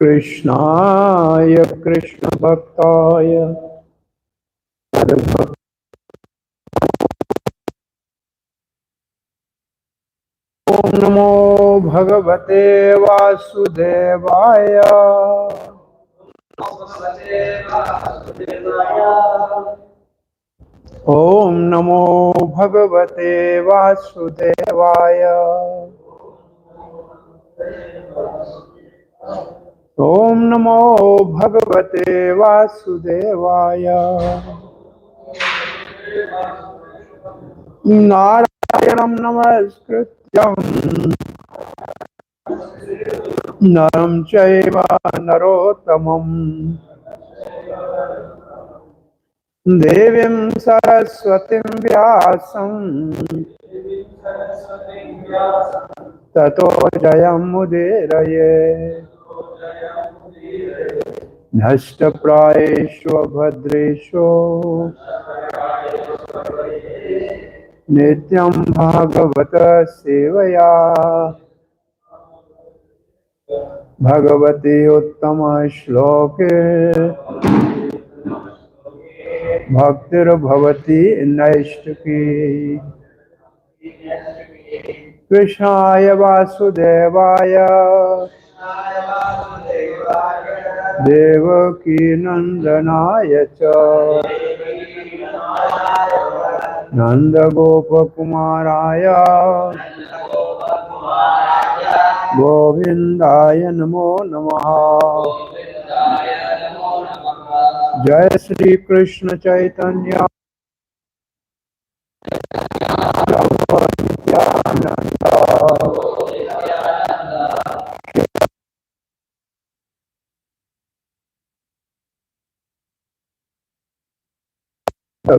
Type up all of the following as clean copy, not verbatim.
कृष्णाय कृष्ण भक्ताय ओम नमो भगवते वासुदेवाय ओम नमो भगवते वासुदेवाय ओम नमो भगवते वासुदेवाय नारायणं नमस्कृत्यं नरं चैव नरोत्तमं देवीं सरस्वतीं व्यासं ततो जयमुदीरये नष्टप्रायेषु भद्रेषु नित्यं भागवत सेवया भगवते उत्तम श्लोके भक्तिर्भवति नैष्ठिकी कृष्णाय वासुदेवाय देवकी नंदनाय च नंदगोपकुमाराय गोविंदाय नमो नमः। जय श्री कृष्ण चैतन्य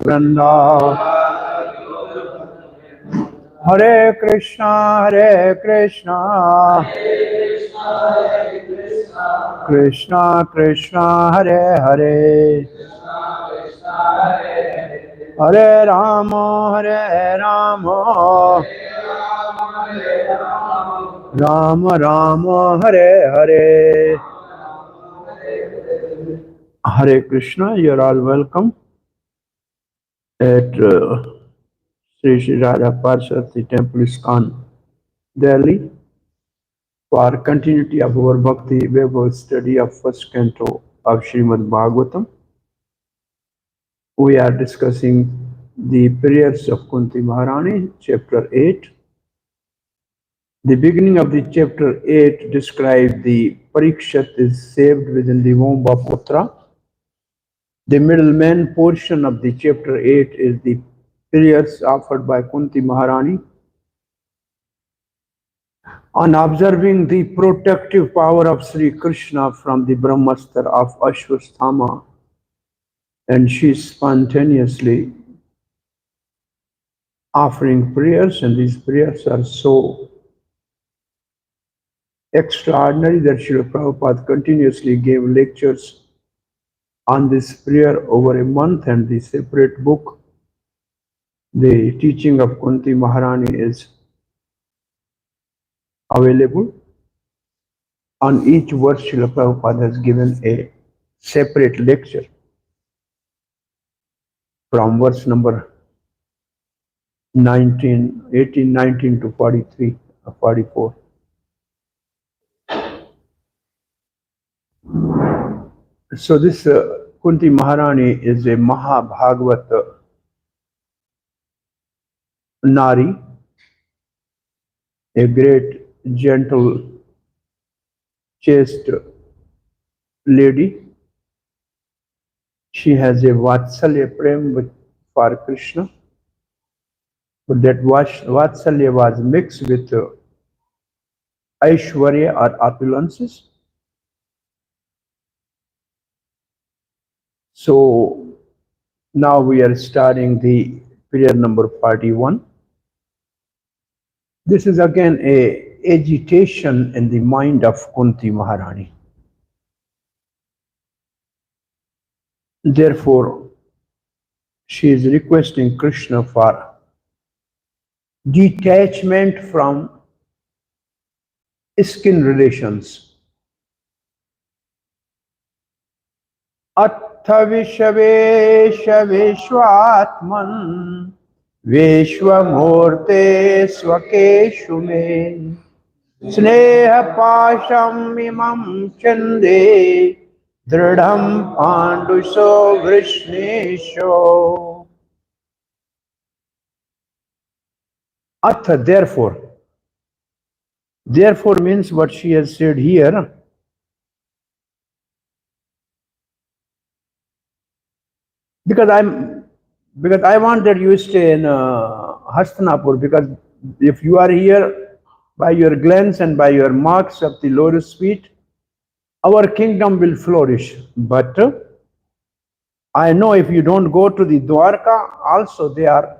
वृंदा हरे Krishna Krishna Krishna Hare Hare Hare Ram Ram Ram Hare Hare. Hare Krishna, you're all welcome at Sri Sri Radha Parshati Temple ISKCON, Delhi, for continuity of our Bhakti Vaibhav study of first canto of Srimad Bhagavatam. We are discussing the prayers of Kunti Maharani, chapter 8. The beginning of the chapter 8 describes the Parikshat is saved within the womb of Putra. The middle main portion of the chapter 8 is the prayers offered by Kunti Maharani on observing the protective power of Sri Krishna from the Brahmastra of Ashwasthama, and she spontaneously offering prayers, and these prayers are so extraordinary that Srila Prabhupada continuously gave lectures on this prayer over a month, and the separate book, the teaching of Kunti Maharani, is available. On each verse, Srila Prabhupada has given a separate lecture from verse number 18, 19 to 43, 44. So this Kunti Maharani is a Mahabhagavat Nari, a great, gentle, chaste lady. She has a Vatsalya Prem for Krishna, but that Vatsalya was mixed with Aishwarya or opulences. So now we are starting the prayer number 41. This is again a agitation in the mind of Kunti Maharani. Therefore, she is requesting Krishna for detachment from skin relations. अथ विश्वेश विश्वात्मन विश्वमूर्ते स्वकेषु मे स्नेह पाशम इमं चंदे दृढ़ं पांडुषो वृष्णेशो. Ath, therefore. Therefore means what she has said here. Because I want that you stay in Hastinapur, because if you are here by your glance and by your marks of the lotus feet, our kingdom will flourish. But I know if you don't go to the Dwarka, also they are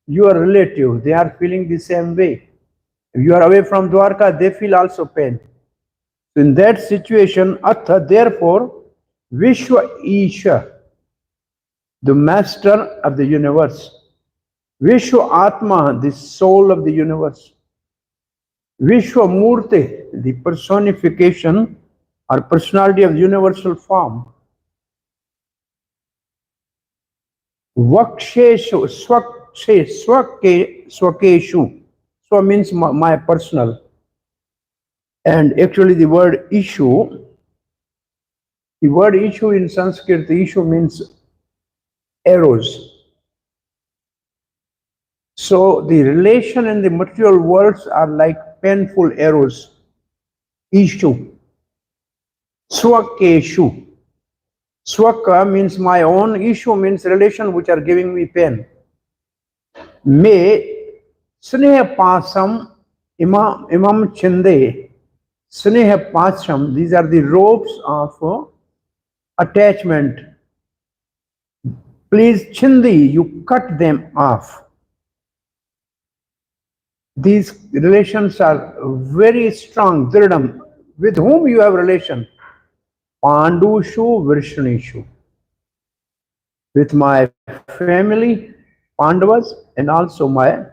your relative, they are feeling the same way. If you are away from Dwarka, they feel also pain. In that situation, Atha, therefore, Vishwa Isha, the master of the universe, Vishwa Atma, the soul of the universe, Vishwa Murti, the personification or personality of universal form, Vaksheshu, Swakeshu, Swa means my personal. And actually the word issue in Sanskrit, the issue means arrows. So the relation in the material worlds are like painful arrows. Issue. Swakeshu. Swaka means my own, issue means relation which are giving me pain. Me sneha pasam imam chinde. Sneha pasam, these are the ropes of attachment. Please chindi, you cut them off. These relations are very strong. Dridam, with whom you have relation? Pandushu Vrishnishu. With my family, Pandavas, and also my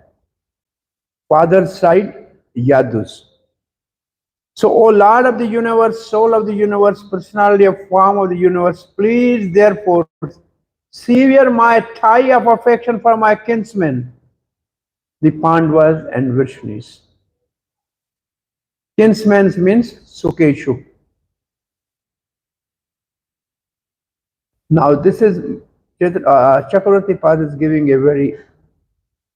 father's side, Yadus. So, O Lord of the universe, soul of the universe, personality of form of the universe, please therefore sever my tie of affection for my kinsmen, the Pandavas and Vrishnis. Kinsmen means Sukeshu. Now this is Chakravarti Pad is giving a very,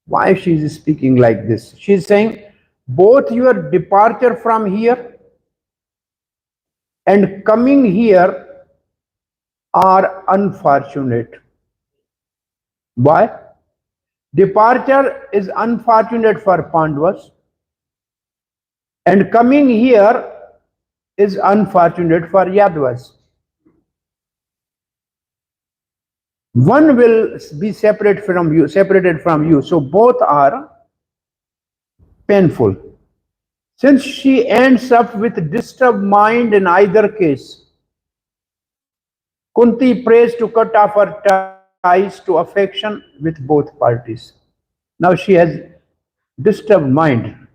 why she is speaking like this. She is saying, both your departure from here and coming here are unfortunate. Why? Departure is unfortunate for Pandavas, and coming here is unfortunate for Yadavas. One will be separated from you, so both are painful. Since she ends up with disturbed mind in either case, Kunti prays to cut off her ties to affection with both parties. Now she has disturbed mind.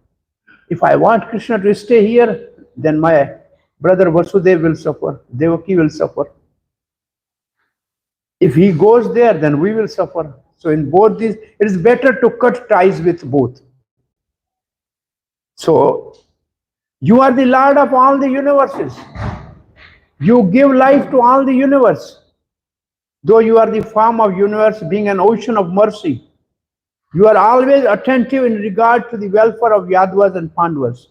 If I want Krishna to stay here, then my brother Vasudev will suffer, Devaki will suffer. If he goes there, then we will suffer. So in both these, it is better to cut ties with both. So you are the Lord of all the universes. You give life to all the universe. Though you are the form of universe, being an ocean of mercy, you are always attentive in regard to the welfare of Yadavas and Pandavas.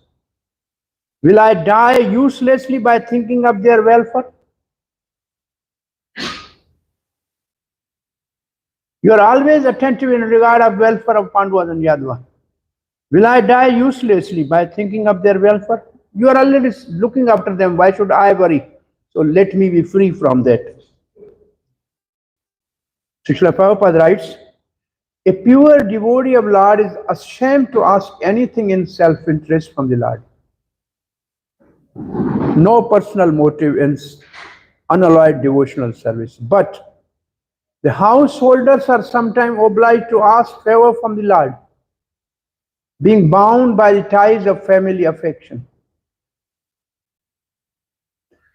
Will I die uselessly by thinking of their welfare? You are always attentive in regard of welfare of Pandavas and Yadavas. Will I die uselessly by thinking of their welfare? You are already looking after them. Why should I worry? So let me be free from that. Srila Prabhupada writes, a pure devotee of Lord is ashamed to ask anything in self-interest from the Lord. No personal motive in unalloyed devotional service. But the householders are sometimes obliged to ask favor from the Lord, being bound by the ties of family affection.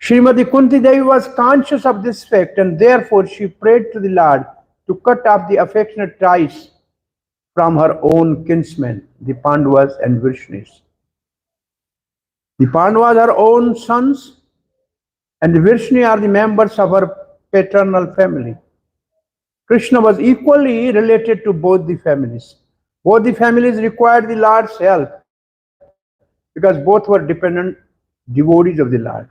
Srimati Kunti Devi was conscious of this fact, and therefore she prayed to the Lord to cut off the affectionate ties from her own kinsmen, the Pandavas and Vrishnis. The Pandavas are her own sons, and the Vrishni are the members of her paternal family. Krishna was equally related to both the families. Both the families required the Lord's help because both were dependent devotees of the Lord.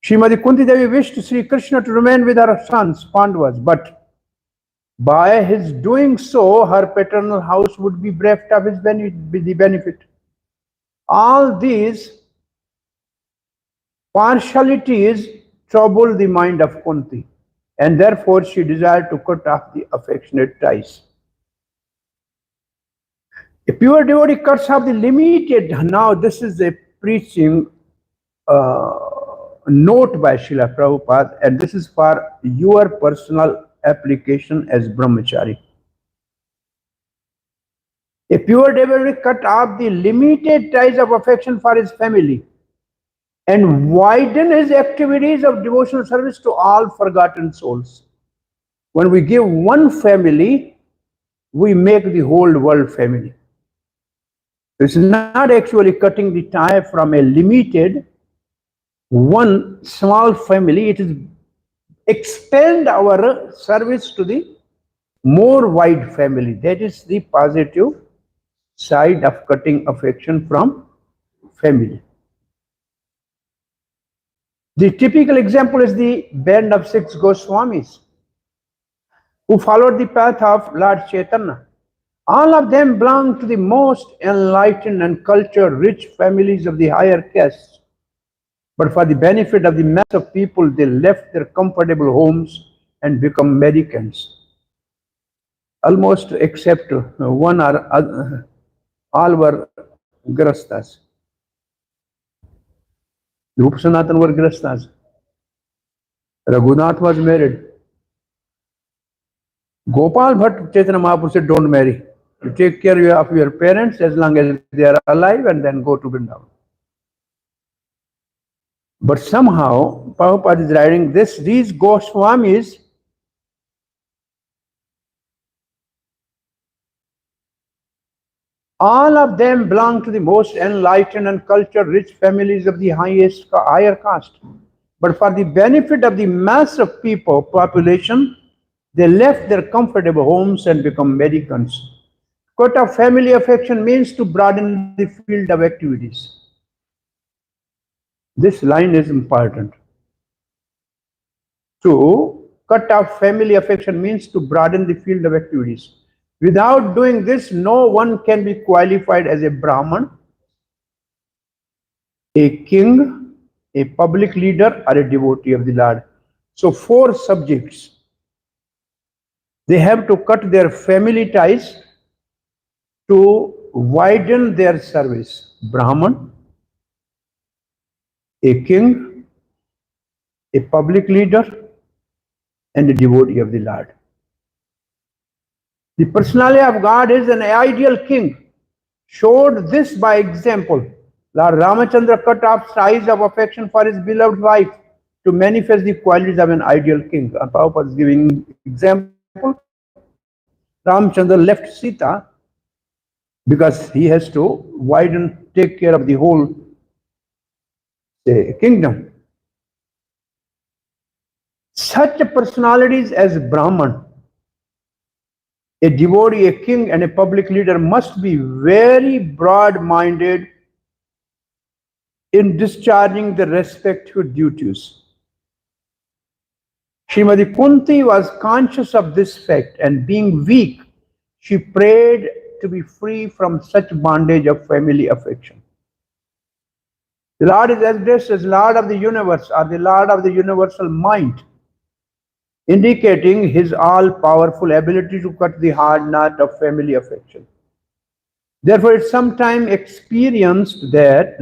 Srimati Kunti Devi wished Sri Krishna to remain with her sons, Pandavas, but by his doing so, her paternal house would be bereft of the benefit. All these partialities troubled the mind of Kunti, and therefore she desired to cut off the affectionate ties. A pure devotee cuts off the limited. Now, this is a preaching note by Srila Prabhupada, and this is for your personal application as brahmachari. A pure devotee cut off the limited ties of affection for his family and widen his activities of devotional service to all forgotten souls. When we give one family, we make the whole world family. It's not actually cutting the tie from a limited one small family. It is expand our service to the more wide family. That is the positive side of cutting affection from family. The typical example is the band of 6 Goswamis who followed the path of Lord Chaitanya. All of them belong to the most enlightened and culture-rich families of the higher castes. But for the benefit of the mass of people, they left their comfortable homes and become mendicants. Almost except one or other, all were grastas. The Upsanatan were grastas. Raghunath was married. Gopal Bhatt Chaitanya Mahaprabhu said, don't marry. You take care of your parents as long as they are alive and then go to Vrindavan. But somehow, Prabhupada is writing this, these Goswamis all of them belong to the most enlightened and culture-rich families of the higher caste. But for the benefit of the mass of population, they left their comfortable homes and become mendicants. Cut off family affection means to broaden the field of activities. This line is important. To cut off family affection means to broaden the field of activities. Without doing this, no one can be qualified as a Brahman, a king, a public leader, or a devotee of the Lord. So 4 subjects. They have to cut their family ties to widen their service. Brahman, a king, a public leader, and a devotee of the Lord. The personality of God is an ideal king. Showed this by example. Lord Ramachandra cut off ties of affection for his beloved wife to manifest the qualities of an ideal king. Prabhupada is giving example. Ramachandra left Sita because he has to take care of the whole kingdom. Such personalities as Brahman, a devotee, a king, and a public leader must be very broad-minded in discharging the respective duties. Srimati Kunti was conscious of this fact, and being weak, she prayed to be free from such bondage of family affection. The Lord is addressed as Lord of the universe, or the Lord of the universal mind, indicating his all-powerful ability to cut the hard knot of family affection. Therefore, it's sometimes experienced that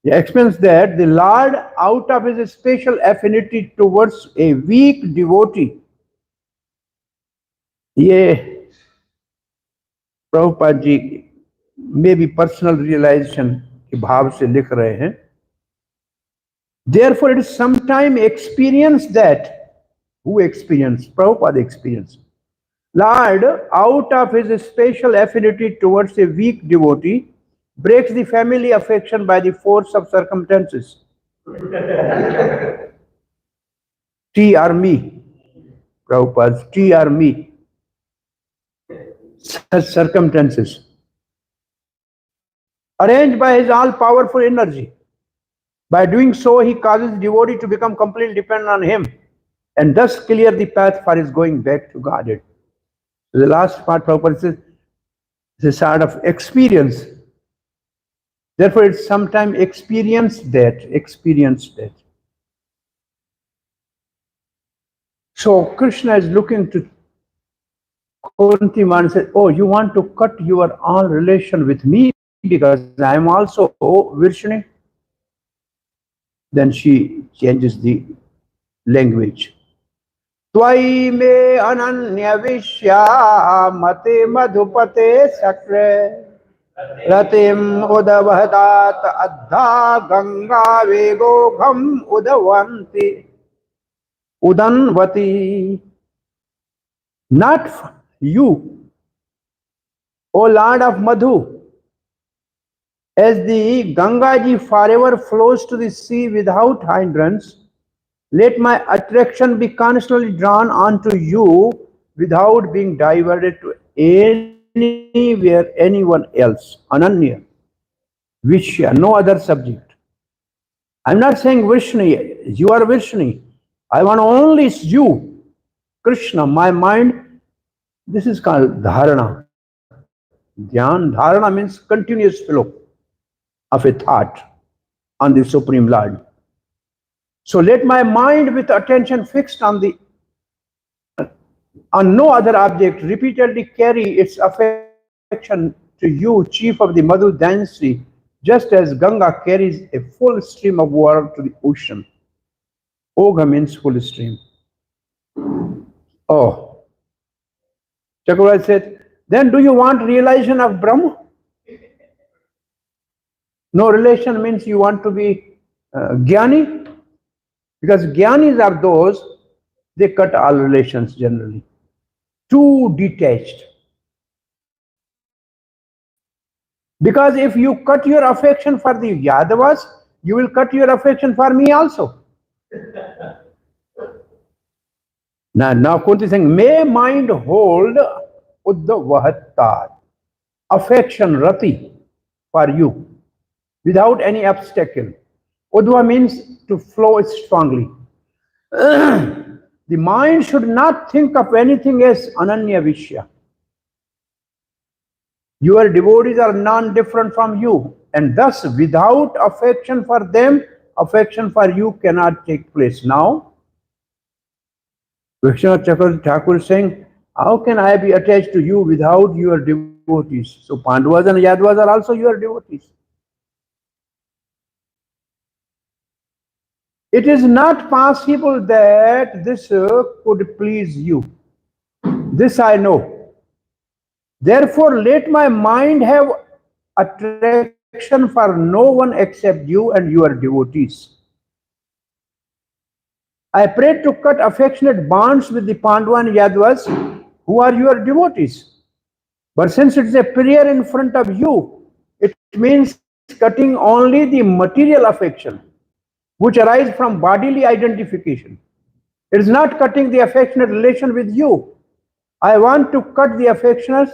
the Lord, out of his special affinity towards a weak devotee, ये प्रभुपाद जी में भी personal realisation के भाव से लिख रहे हैं Therefore, it is sometime experience that, who experienced? Prabhupada experienced. Lord, out of his special affinity towards a weak devotee, breaks the family affection by the force of circumstances. T or me, Prabhupada's T or me, such circumstances, arranged by his all-powerful energy. By doing so, he causes the devotee to become completely dependent on him and thus clear the path for his going back to Godhead. So the last part, Prabhupada says, is a sort of experience. Therefore, it's sometimes experience that. So Krishna is looking to Kunti and said, oh, you want to cut your all relation with me because I am also Virshini? Then she changes the language. Tvai me ananya vishya mate madhupate sakre ratim udavhadat adha ganga vegogham udanvati. Not you, O Lord of Madhu, as the Gangaji forever flows to the sea without hindrance, let my attraction be constantly drawn onto you without being diverted to anywhere, anyone else. Ananya, Vishya, no other subject. I'm not saying Vrishni, you are Vrishni. I want only you, Krishna, my mind. This is called Dharana. Gyaan, Dharana means continuous flow of a thought on the Supreme Lord. So let my mind with attention fixed on no other object repeatedly carry its affection to you, chief of the Madhu dynasty, just as Ganga carries a full stream of water to the ocean. Ogha means full stream. Oh. Chakravarti said, then do you want realization of Brahma? No relation means you want to be gyani? Because gyanis are those, they cut all relations generally. Too detached. Because if you cut your affection for the Yadavas, you will cut your affection for me also. Now Kunti is saying, may mind hold Uddhavahattat, affection, rati, for you, without any obstacle. Uddhava means to flow strongly. The mind should not think of anything as ananya vishya. Your devotees are non-different from you, and thus without affection for them, affection for you cannot take place. Now, Vishwanath Chakravarti Thakur is saying, how can I be attached to you without your devotees? So Pandavas and Yadavas are also your devotees. It is not possible that this could please you. This I know. Therefore, let my mind have attraction for no one except you and your devotees. I pray to cut affectionate bonds with the Pandava and Yadavas who are your devotees. But since it is a prayer in front of you, it means cutting only the material affection which arise from bodily identification. It is not cutting the affectionate relation with you. I want to cut the affections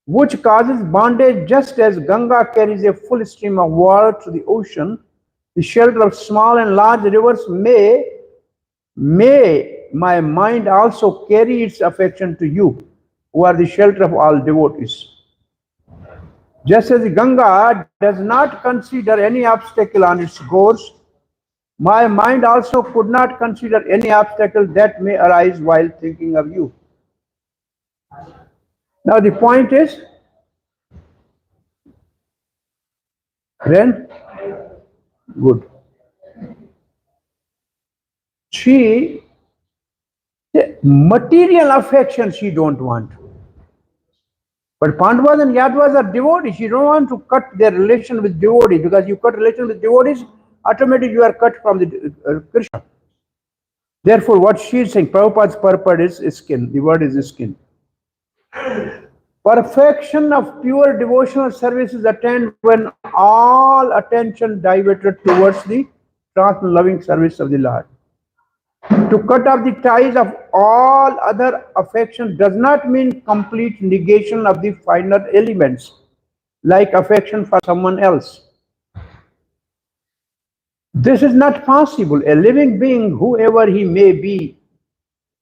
which causes bondage, just as Ganga carries a full stream of water to the ocean. The shelter of small and large rivers may my mind also carry its affection to you, who are the shelter of all devotees. Just as the Ganga does not consider any obstacle on its course, my mind also could not consider any obstacle that may arise while thinking of you. Now the point is, then, good. Material affection she don't want. But Pandavas and Yadavas are devotees. She don't want to cut their relation with devotees, because you cut relation with devotees, automatically you are cut from the Krishna. Therefore, what she is saying, Prabhupada's purpose is skin. The word is skin. Perfection of pure devotional service is attained when all attention diverted towards the transcendental loving service of the Lord. To cut off the ties of all other affections does not mean complete negation of the finer elements, like affection for someone else. This is not possible. A living being, whoever he may be,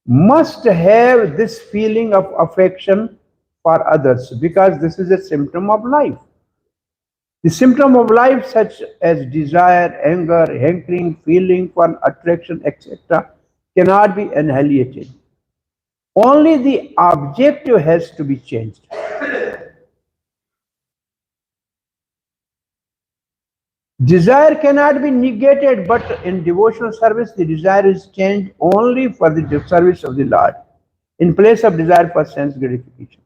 must have this feeling of affection for others, because this is a symptom of life. The symptom of life, such as desire, anger, hankering, feeling for attraction, etc., cannot be annihilated. Only the objective has to be changed. Desire cannot be negated, but in devotional service, the desire is changed only for the service of the Lord, in place of desire for sense gratification.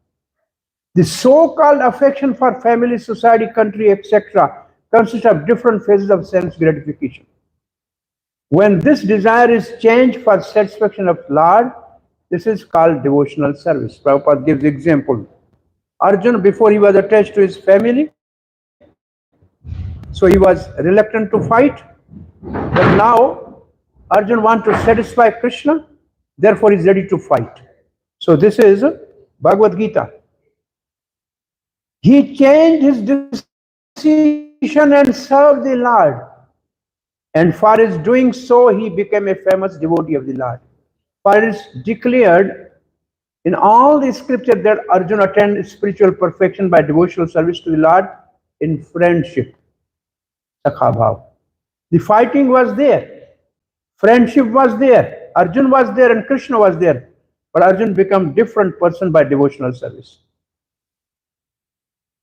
The so-called affection for family, society, country, etc. consists of different phases of sense gratification. When this desire is changed for satisfaction of Lord, this is called devotional service. Prabhupada gives example. Arjuna, before he was attached to his family, so he was reluctant to fight. But now Arjuna wants to satisfy Krishna, therefore he is ready to fight. So this is Bhagavad Gita. He changed his decision and served the Lord. And for his doing so, he became a famous devotee of the Lord. For it is declared in all the scripture that Arjuna attained spiritual perfection by devotional service to the Lord in friendship. Sakha bhav. The fighting was there. Friendship was there. Arjuna was there and Krishna was there. But Arjuna became different person by devotional service.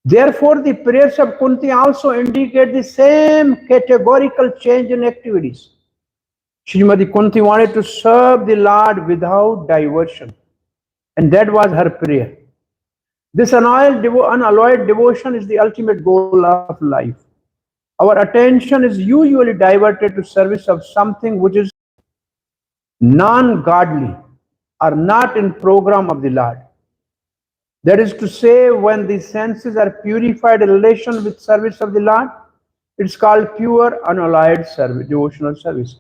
Therefore, the prayers of Kunti also indicate the same categorical change in activities. Srimati Kunti wanted to serve the Lord without diversion, and that was her prayer. This unalloyed devotion is the ultimate goal of life. Our attention is usually diverted to service of something which is non-godly or not in program of the Lord. That is to say, when the senses are purified in relation with service of the Lord, it's called pure unalloyed service, devotional service.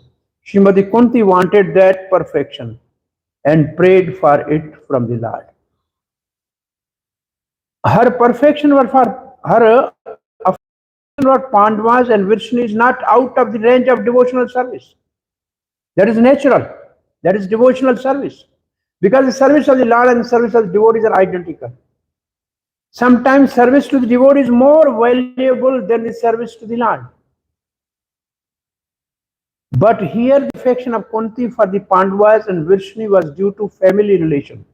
Srimati Kunti wanted that perfection and prayed for it from the Lord. Her perfection was for her affection for Pandavas and Vishnu is not out of the range of devotional service. That is natural. That is devotional service. Because the service of the Lord and the service of the devotees are identical. Sometimes service to the devotee is more valuable than the service to the Lord. But here the affection of Kunti for the Pandavas and Vishnu was due to family relation.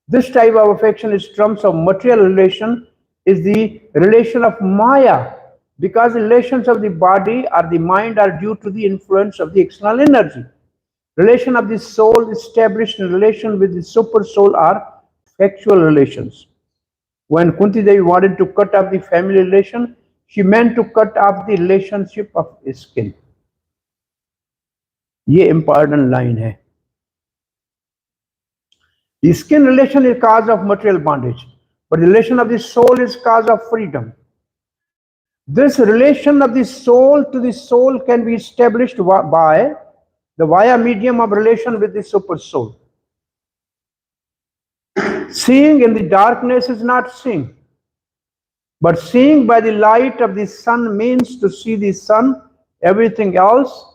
This type of affection in terms of material relation is the relation of Maya, because the relations of the body or the mind are due to the influence of the external energy. Relation of the soul established in relation with the super soul are factual relations. When Kunti Devi wanted to cut off the family relation, she meant to cut off the relationship of skin. ये important line है. The skin relation is cause of material bondage, but the relation of the soul is cause of freedom. This relation of the soul to the soul can be established by the via medium of relation with the super soul. Seeing in the darkness is not seeing, but seeing by the light of the sun means to see the sun, everything else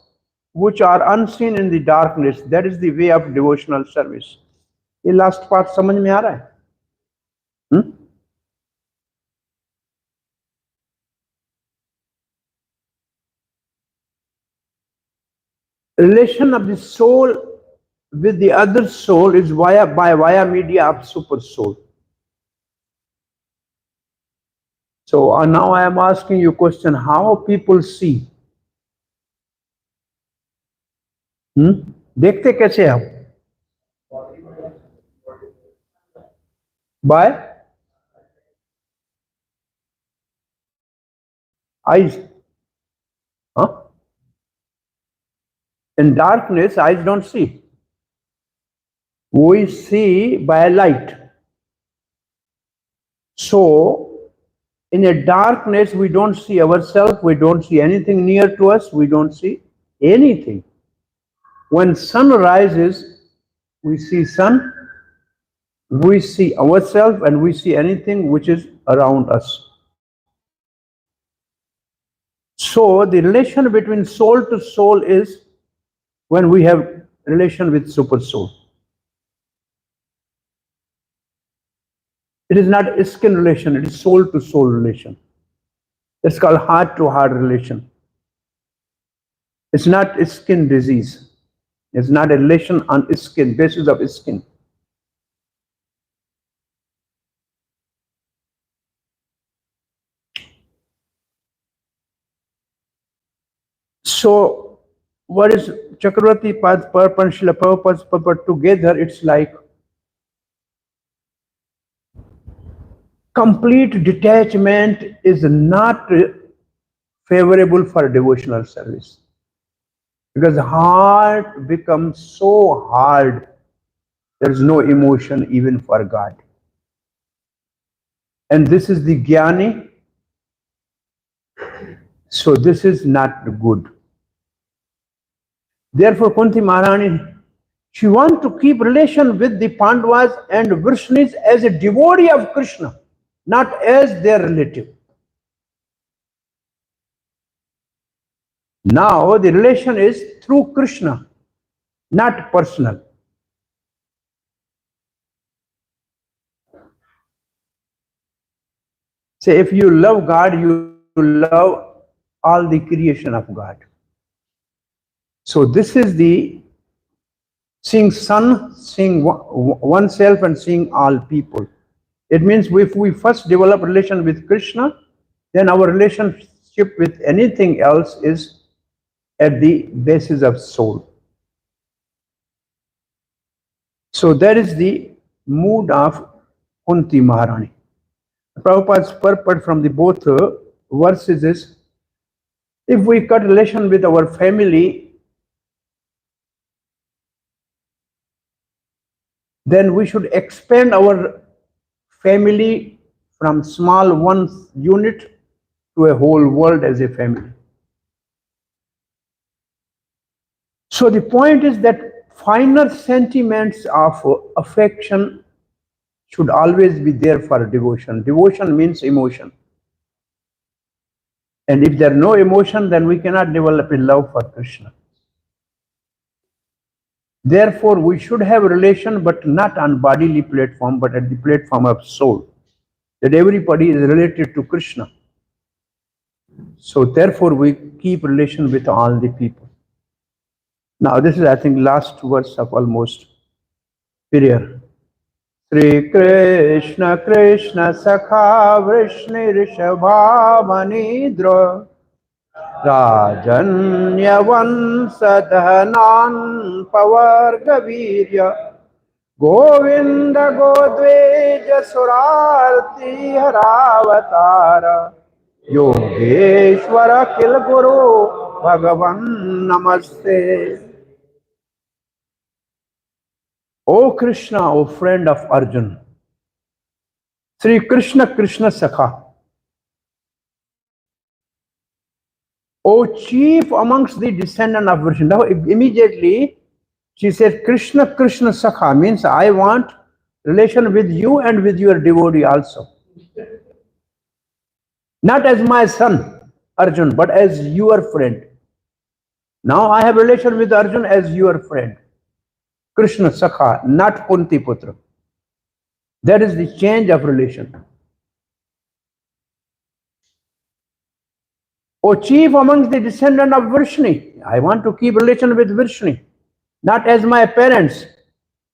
which are unseen in the darkness. That is the way of devotional service. ये last part समझ में आ रहा है? Relation of the soul with the other soul is via media of super soul. So now I am asking you a question: how people see? देखते कैसे हम? By eyes. Huh? In darkness, eyes don't see. We see by light. So, in a darkness, we don't see ourselves, we don't see anything near to us, we don't see anything. When sun rises, we see sun, we see ourselves, and we see anything which is around us. So the relation between soul to soul is when we have relation with super soul. It is not a skin relation, it is soul to soul relation. It's called heart to heart relation. It's not a skin disease. It's not a relation on skin, basis of skin. So, what is Chakravarti Pad and Srila Prabhupada's purport together? It's like complete detachment is not favorable for devotional service. Because the heart becomes so hard, there is no emotion even for God. And this is the gyani. So this is not good. Therefore, Kunti Maharani, she wants to keep relation with the Pandavas and Vrishnis as a devotee of Krishna, not as their relative. Now the relation is through Krishna, not personal. Say, if you love God, you love all the creation of God. So this is the seeing sun, seeing oneself and seeing all people. It means if we first develop relation with Krishna, then our relationship with anything else is at the basis of soul. So that is the mood of Kunti Maharani. Prabhupada's purport from the both verses is, if we cut relation with our family, then we should expand our family from small one unit to a whole world as a family. So the point is that finer sentiments of affection should always be there for devotion. Devotion means emotion. And if there are no emotion, then we cannot develop a love for Krishna. Therefore, we should have a relation, but not on bodily platform, but at the platform of soul. That everybody is related to Krishna. So therefore, we keep relation with all the people. Now, this is, I think, last verse of almost prayer. Sri Krishna Krishna Sakha Vrishni Rishabhavanidra Rajanya Vansadhanan Pavargavirya Govinda Godveja Surarti Haravatara Yogeshwara Kilguru Bhagavan Namaste. O Krishna, O friend of Arjun, Sri Krishna Krishna Sakha, O chief amongst the descendant of Vrishni. Now immediately she said, Krishna Krishna Sakha means I want relation with you and with your devotee also. Not as my son, Arjun, but as your friend. Now I have relation with Arjun as your friend. Krishna Sakha, not Kunti Putra. That is the change of relation. O chief amongst the descendant of Vrishni, I want to keep relation with Vrishni, not as my parents,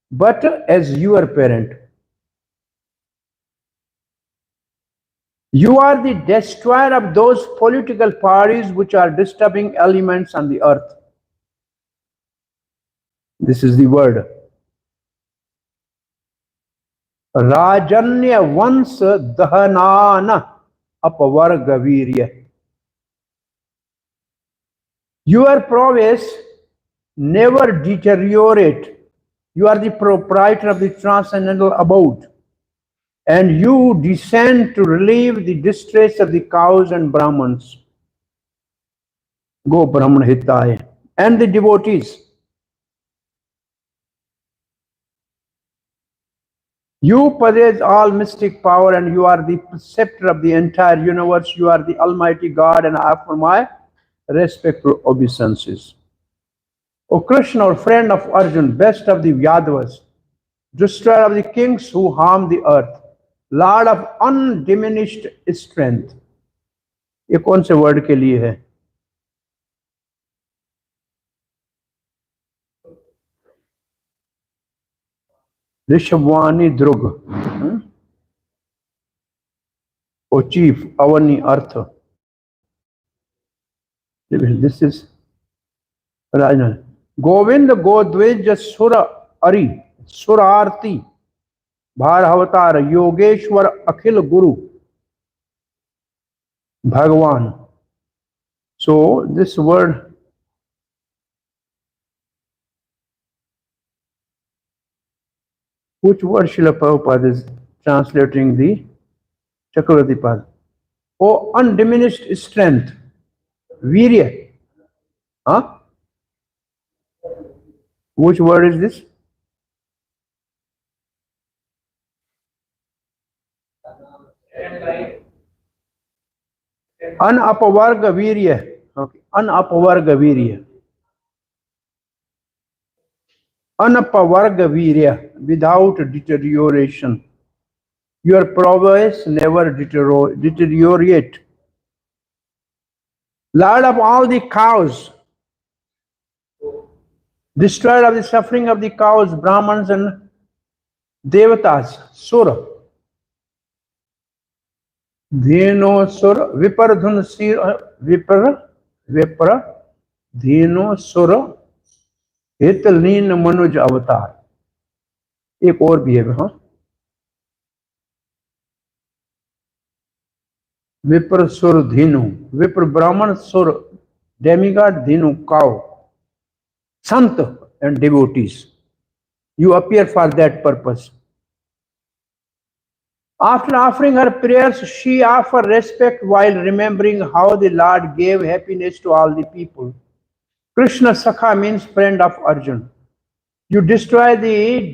but as your parent. You are the destroyer of those political parties which are disturbing elements on the earth. This is the word. Rajanya Vansa Dahanana Apavargavirya. Your prowess never deteriorate. You are the proprietor of the transcendental abode, and you descend to relieve the distress of the cows and Brahmins. Go Brahman Hitaya. And the devotees. You possess all mystic power, and you are the preceptor of the entire universe. You are the Almighty God, and I offer my respectful obeisances. O Krishna, or friend of Arjun, best of the Yadavas, destroyer of the kings who harm the earth, Lord of undiminished strength. ये कौन से word के लिए है? ऋषभवाणी ध्रुग, O chief, Avani Artha. This is Rajna. Govind Godwej Sura Ari, Surarti, Bharavatar, Yogeshwar Akhil Guru, Bhagavan. So this word, which word Srila Prabhupada is translating the Chakravarti Pad? O undiminished strength, Virya. Huh? Which word is this? Anapavarga Virya. Okay. Anapavarga Virya. Anapavarga Virya, without deterioration. Your prowess never deteriorate. Lord of all the cows, destroyer of the suffering of the cows, Brahmins and Devatas, Sura. Dheno Sura, Vipardhun Sir, Vipra, Dheno Sura, Hitalin Manuj Avatar. एक और भी है, हाँ, विप्र सुर धीनु, विप्र ब्राह्मण सुर, demigod dhinu, cow, sant and devotees. You appear for that purpose. After offering her prayers, she offered respect while remembering how the Lord gave happiness to all the people. Krishna Sakha means friend of Arjun. You destroy the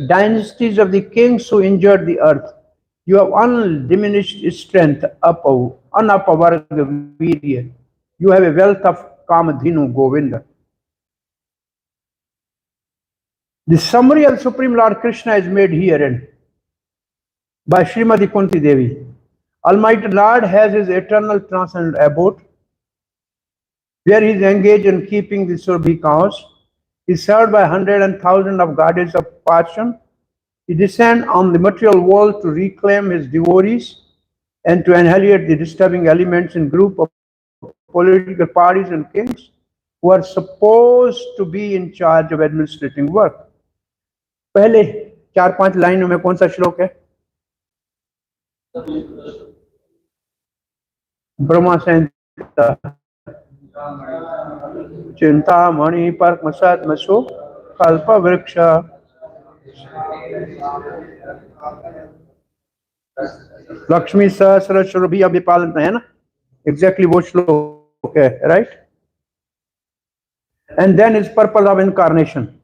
dynasties of the kings who injured the earth. You have undiminished strength, anapavarga virya. You have a wealth of kamadhinu, Govinda. The summary of Supreme Lord Krishna is made herein by Srimati Kunti Devi. Almighty Lord has his eternal transcendent abode, where he is engaged in keeping the Surabhi cows. He is served by hundreds and thousands of goddesses of passion. He descends on the material world to reclaim his devotees and to annihilate the disturbing elements in group of political parties and kings who are supposed to be in charge of administrating work. पहले 4-5 लाइनों में कौन सा श्लोक है? ब्रह्मा संहिता चिंतामणि परमसद्मसु कल्पवृक्ष लक्ष्मी सहस्र सुरभि अभिपालन है ना, एग्जैक्टली वो श्लोक है, right? And then his purpose of incarnation.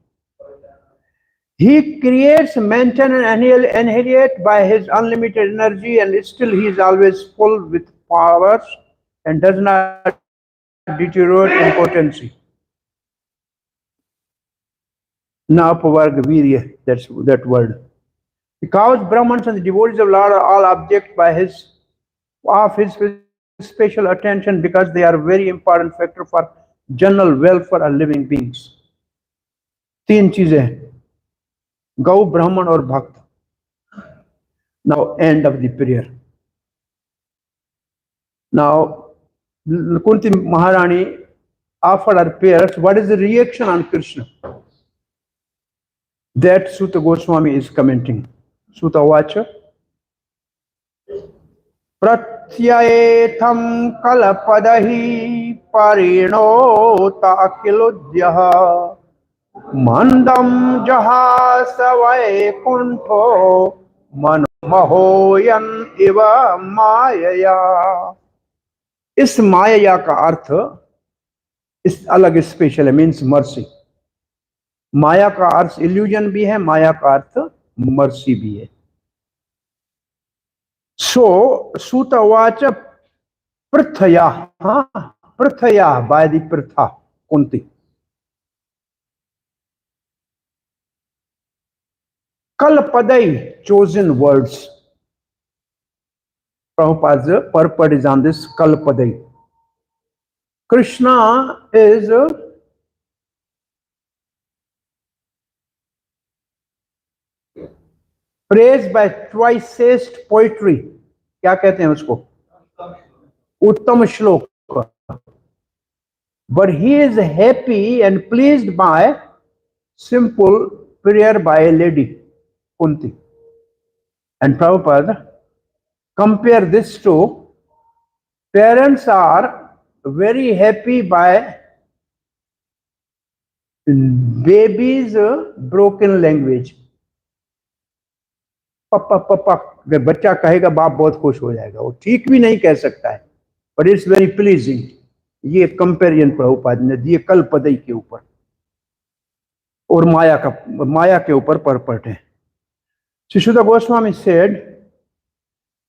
He creates, maintains, and annihilates by his unlimited energy, and still he is always full with powers and does not deteriorate in potency. Napavarga virya, that's that word. The cows, Brahmins, and the devotees of Lord are all objects of his special attention because they are a very important factor for general welfare of living beings. 3 चीजें, गौ, ब्राह्मण और भक्त. Now end of the prayer. Now Kunti Maharani offered her prayers. What is the reaction on Krishna? That Sutta Goswami is commenting. Sutta Vacha. Pratyayetham kalapadahi परिणोता किलुद्यः मंदम जहास वैकुंठो मनमोहयन इव मायया। इस मायया का अर्थ इस अलग स्पेशल है, मीन्स मर्सी। माया का अर्थ इल्यूजन भी है, माया का अर्थ मर्सी भी है। सो सूतवाच पृथया, हाँ पृथया बाय द प्रथा Kunti, कलपदई chosen words. Prabhupada's purport is on this kalpadai. Krishna is praised by choicest poetry. क्या कहते हैं उसको? उत्तम श्लोक. But he is happy and pleased by simple prayer by a lady, Kunti. And Prabhupada compare this to parents are very happy by baby's broken language. पप्पा पप्पा अगर बच्चा कहेगा बाप बहुत खुश हो जाएगा, वो ठीक भी नहीं कह सकता है, बट इट्स वेरी प्लीजिंग। ये कंपेरिजन प्रभुपाद ने दिए कल्पदई के ऊपर और माया के ऊपर परपट है। Srila Goswami said,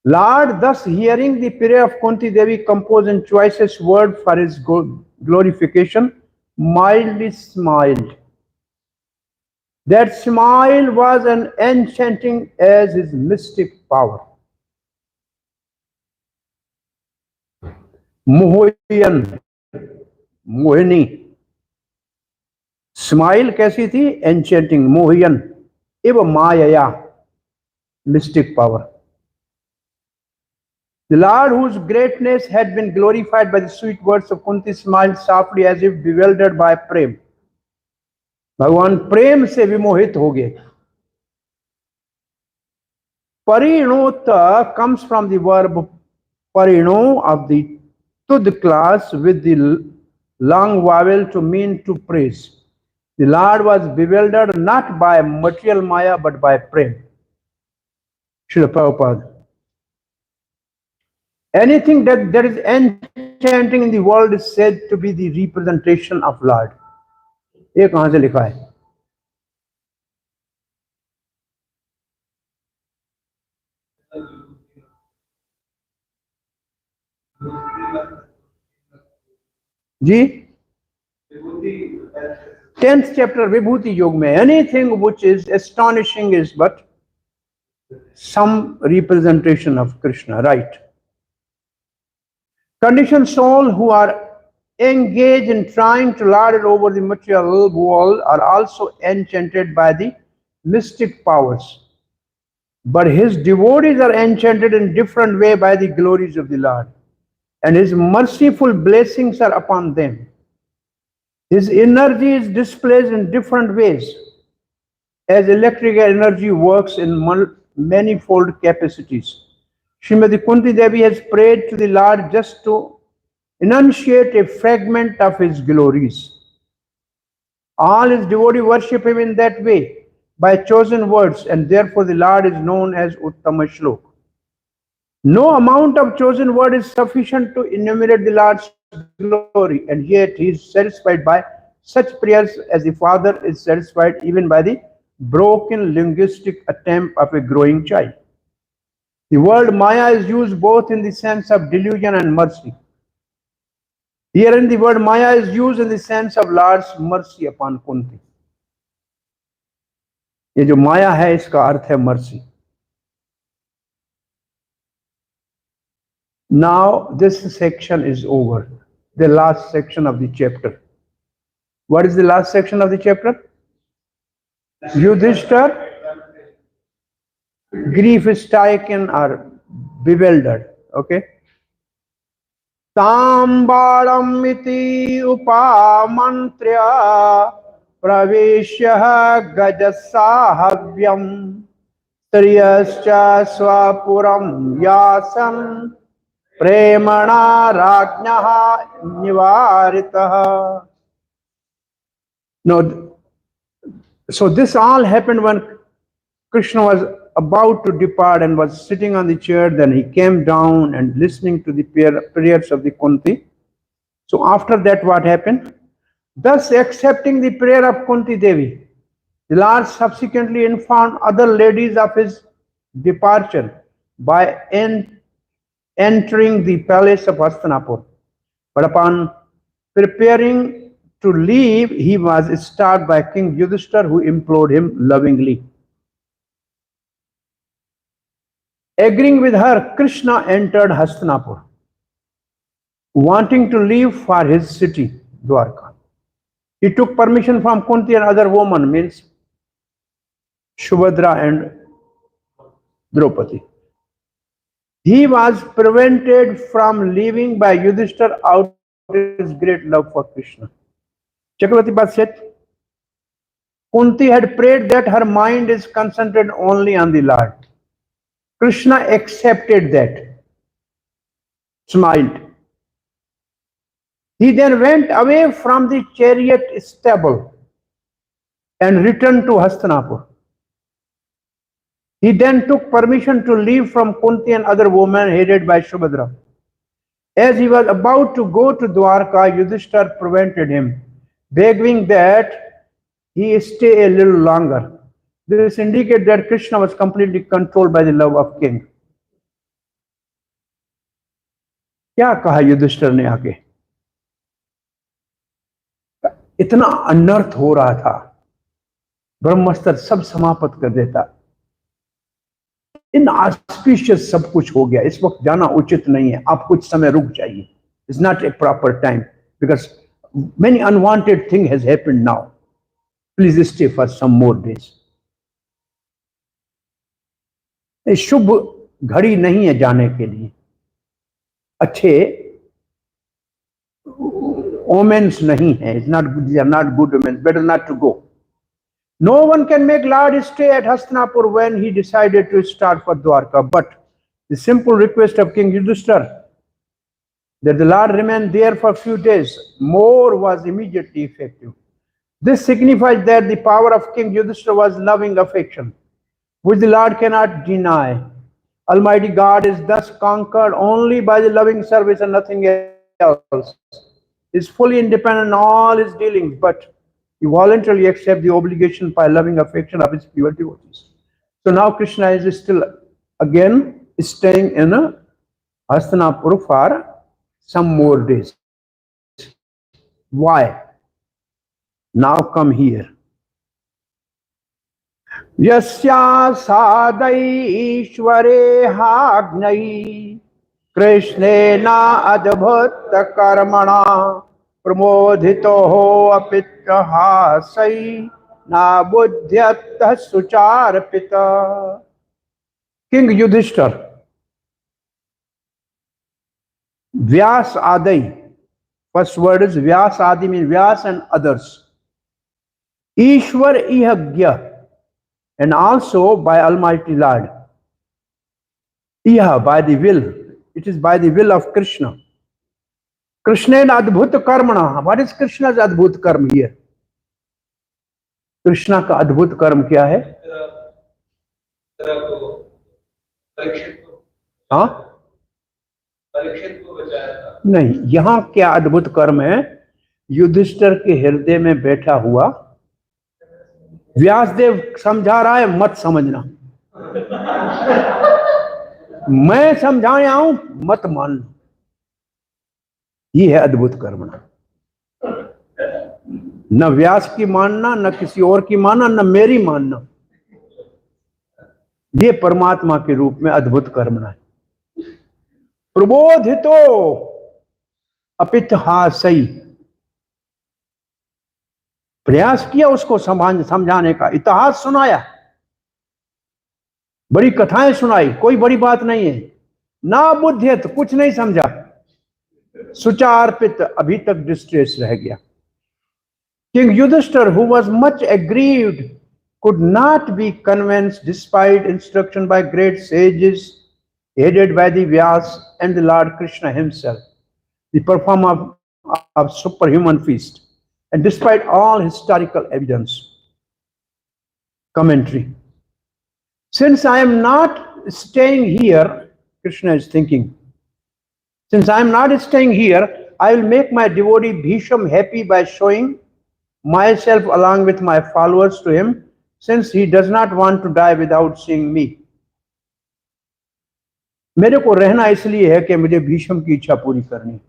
Lord, thus hearing the prayer of Kunti Devi compose in choicest word for his glorification, mildly smiled. That smile was as enchanting as his mystic power. मोहयन, मोहिनी, स्माइल कैसी थी? Enchanting, मोहयन, एवं माया, mystic power. The Lord, whose greatness had been glorified by the sweet words of Kunti, smiled softly as if bewildered by prem. भगवान प्रेम से विमोहित हो गए। Parinota comes from the verb parino of the tud class with the long vowel to mean to praise. The Lord was bewildered not by material maya but by prem. Srila Prabhupada. Anything that is enchanting in the world is said to be the representation of Lord. ये कहां से लिखा है? जी 10th chapter Vibhuti Yog में, anything which is astonishing is but some representation of Krishna, right? Conditioned soul who are engaged in trying to lord it over the material world are also enchanted by the mystic powers. But his devotees are enchanted in different way by the glories of the Lord, and his merciful blessings are upon them. His energy is displayed in different ways, as electrical energy works in manifold capacities. Srimati Kunti Devi has prayed to the Lord just to enunciate a fragment of his glories. All his devotees worship him in that way, by chosen words, and therefore the Lord is known as Uttama Shlok. No amount of chosen word is sufficient to enumerate the Lord's glory, and yet he is satisfied by such prayers as the father is satisfied even by the broken linguistic attempt of a growing child. The word Maya is used both in the sense of delusion and mercy. Herein the word Maya is used in the sense of Lord's mercy upon Kunti. ये जो माया है इसका अर्थ है mercy. Now this section is over. The last section of the chapter. What is the last section of the chapter? Yudhishthir, grief-stricken or bewildered. Okay. Tambaram iti upamantrya praveshya gajasahavyam Triyascha swapuram yasan premana rajnaha nivaritaha. No, so this all happened when Krishna was about to depart and was sitting on the chair. Then he came down and listening to the prayers of the Kunti. So after that, what happened? Thus accepting the prayer of Kunti Devi, the Lord subsequently informed other ladies of his departure by entering the palace of Hastinapur. But upon preparing to leave, he was stopped by King Yudhishthira, who implored him lovingly. Agreeing with her, Krishna entered Hastinapur, wanting to leave for his city, Dwarka. He took permission from Kunti and other women, means Subhadra and Draupadi. He was prevented from leaving by Yudhishthira out of his great love for Krishna. Chakravarti said, Kunti had prayed that her mind is concentrated only on the Lord. Krishna accepted that, smiled. He then went away from the chariot stable and returned to Hastinapur. He then took permission to leave from Kunti and other women headed by Subhadra. As he was about to go to Dwarka, Yudhishthira prevented him, begging that he stay a little longer. This indicates that Krishna was completely controlled by the love of king. क्या कहा युधिष्ठिर ने आके? इतना अनर्थ हो रहा था, ब्रह्मास्त्र सब समाप्त कर देता, इन ऑस्पिशियस सब कुछ हो गया, इस वक्त जाना उचित नहीं है, आप कुछ समय रुक जाइए. It's not a proper time because many unwanted thing has happened now. Please stay for some more days. शुभ घड़ी नहीं है जाने के लिए, अच्छे omens नहीं है. It's not good, they are not good omens. Better not to go. No one can make Lord stay at Hastinapur when he decided to start for Dwarka. But the simple request of King Yudhishthira that the Lord remain there for a few days more was immediately effective. This signifies that the power of King Yudhishthira was loving affection, which the Lord cannot deny. Almighty God is thus conquered only by the loving service and nothing else. He is fully independent in all his dealings, but he voluntarily accepts the obligation by loving affection of his pure devotees. So now Krishna is still again staying in Hastinapur for some more days. Why? Now come here. Yasya sadai ishware hagnai krishnena adhbhutta karmana pramodhito apitahasai na buddhyatta sucharpita. King Yudhishthira, Vyas Adai, first word is Vyas Adi, means Vyas and others. Ishwar Ihagya, and also by Almighty Lord. Iha, by the will. It is by the will of Krishna. Krishna and adhbhut karmana. What is Krishna's adhbhut karma here? Krishna ka adhbhut karma kya hai? हाँ? नहीं, यहाँ क्या अद्भुत कर्म है? युधिष्ठिर के हृदय में बैठा हुआ व्यासदेव समझा रहा है, मत समझना, मैं समझाने आऊं, मत मानना. ये है अद्भुत कर्म. न व्यास की मानना, न किसी और की मानना, न मेरी मानना. ये परमात्मा के रूप में अद्भुत कर्म है. प्रबोधितो अपितहासई, प्रयास किया उसको समझाने का, इतिहास सुनाया, बड़ी कथाएं सुनाई, कोई बड़ी बात नहीं है. ना बुद्धियत, कुछ नहीं समझा. सुचार्पित, अभी तक डिस्ट्रेस रह गया. King Yudhishthira, who was much aggrieved, could not be convinced despite instruction by great sages headed by the Vyas and the Lord Krishna himself, the performer of superhuman feast. And despite all historical evidence, commentary, since I am not staying here, Krishna is thinking, since I am not staying here, I will make my devotee Bhisham happy by showing myself along with my followers to him, since he does not want to die without seeing me. मेरे को रहना इसलिए है कि मुझे भीष्म की इच्छा पूरी करनी।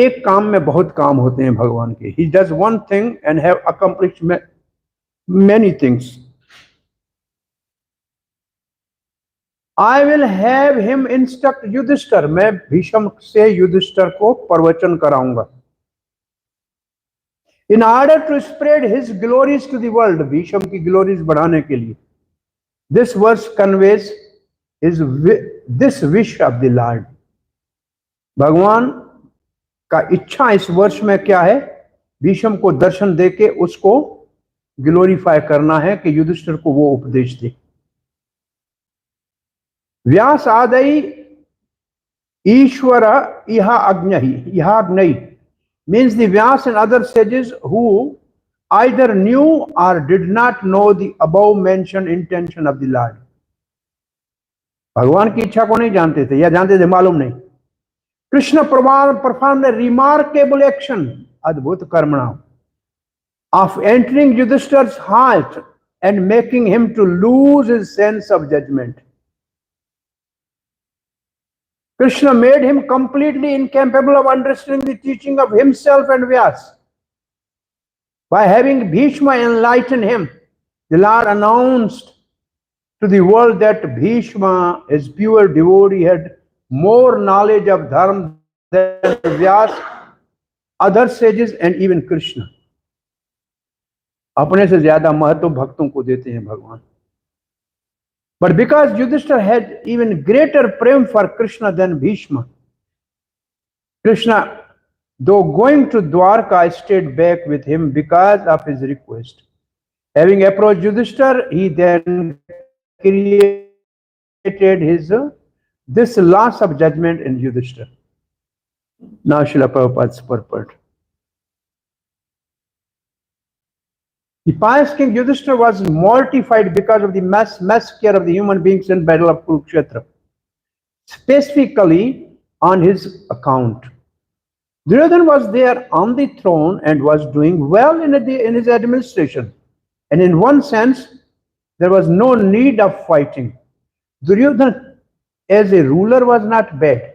एक काम में बहुत काम होते हैं भगवान के। He does one thing and have accomplished many things. I will have him instruct Yudhishthir, मैं भीष्म से युधिष्ठिर को प्रवचन कराऊंगा। In order to spread his glories to the world, Bhishma की ग्लोरीज बढ़ाने के लिए, this verse conveys this wish of the Lord. भगवान का इच्छा इस वर्ष में क्या है? भीष्म को दर्शन देके उसको ग्लोरीफाई करना है कि युधिष्ठिर को वो उपदेश दे। व्यास आदि ईश्वर इहाग्नहि means the Vyas and other sages who either knew or did not know the above mentioned intention of the Lord. भगवान की इच्छा को नहीं जानते थे या जानते थे मालूम नहीं। Krishna performed a remarkable action, adhbhut karmana, of entering Yudhishthir's heart and making him to lose his sense of judgment. Krishna made him completely incapable of understanding the teaching of himself and Vyas. By having Bhishma enlighten him, the Lord announced to the world that Bhishma, his pure devotee, had more knowledge of Dharma than Vyas, other sages, and even Krishna. अपने से ज्यादा महत्व भक्तों को देते हैं भगवान। But because Yudhishthira had even greater prem for Krishna than Bhishma, Krishna, though going to Dwarka, stayed back with him because of his request. Having approached Yudhishthira, he then created this loss of judgment in Yudhishthira. Now Srila Prabhupada's purport. The pious king Yudhishthira was mortified because of the massacre of the human beings in battle of Kurukshetra, specifically on his account. Duryodhana was there on the throne and was doing well in his administration, and in one sense, there was no need of fighting. Duryodhana as a ruler was not bad.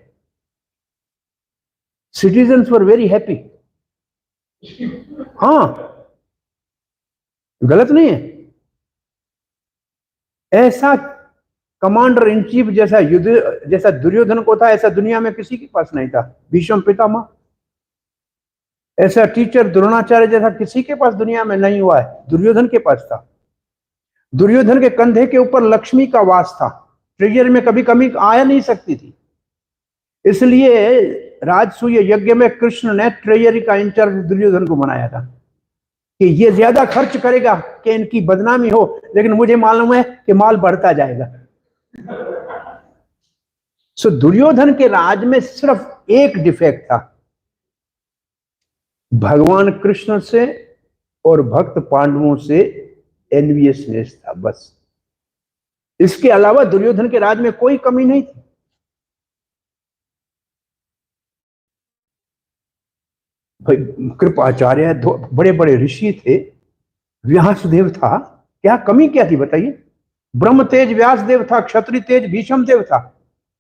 Citizens were very happy. हाँ, गलत नहीं है। ऐसा commander in chief जैसा दुर्योधन को था, ऐसा दुनिया में किसी के पास नहीं था। भीष्म पितामह, ऐसा टीचर द्रोणाचार्य जैसा किसी के पास दुनिया में नहीं हुआ है, दुर्योधन के पास था। दुर्योधन के कंधे के ऊपर लक्ष्मी का वास था, ट्रेजर में कभी कमी आया नहीं सकती थी। इसलिए राजसूय यज्ञ में कृष्ण ने ट्रेजरी का इंचार्ज दुर्योधन को बनाया था कि ये ज्यादा खर्च करेगा कि इनकी बदनामी हो, लेकिन मुझे मालूम है कि माल बढ़ता जाएगा। सो दुर्योधन के राज में सिर्फ एक डिफेक्ट था, भगवान कृष्ण से और भक्त पांडवों से एनवियसनेस था, बस। इसके अलावा दुर्योधन के राज में कोई कमी नहीं थी। भाई कृपाचार्य बड़े बड़े ऋषि थे, व्यासदेव था, क्या कमी क्या थी बताइए? ब्रह्म तेज व्यासदेव था, क्षत्रिय तेज भीष्म देव था,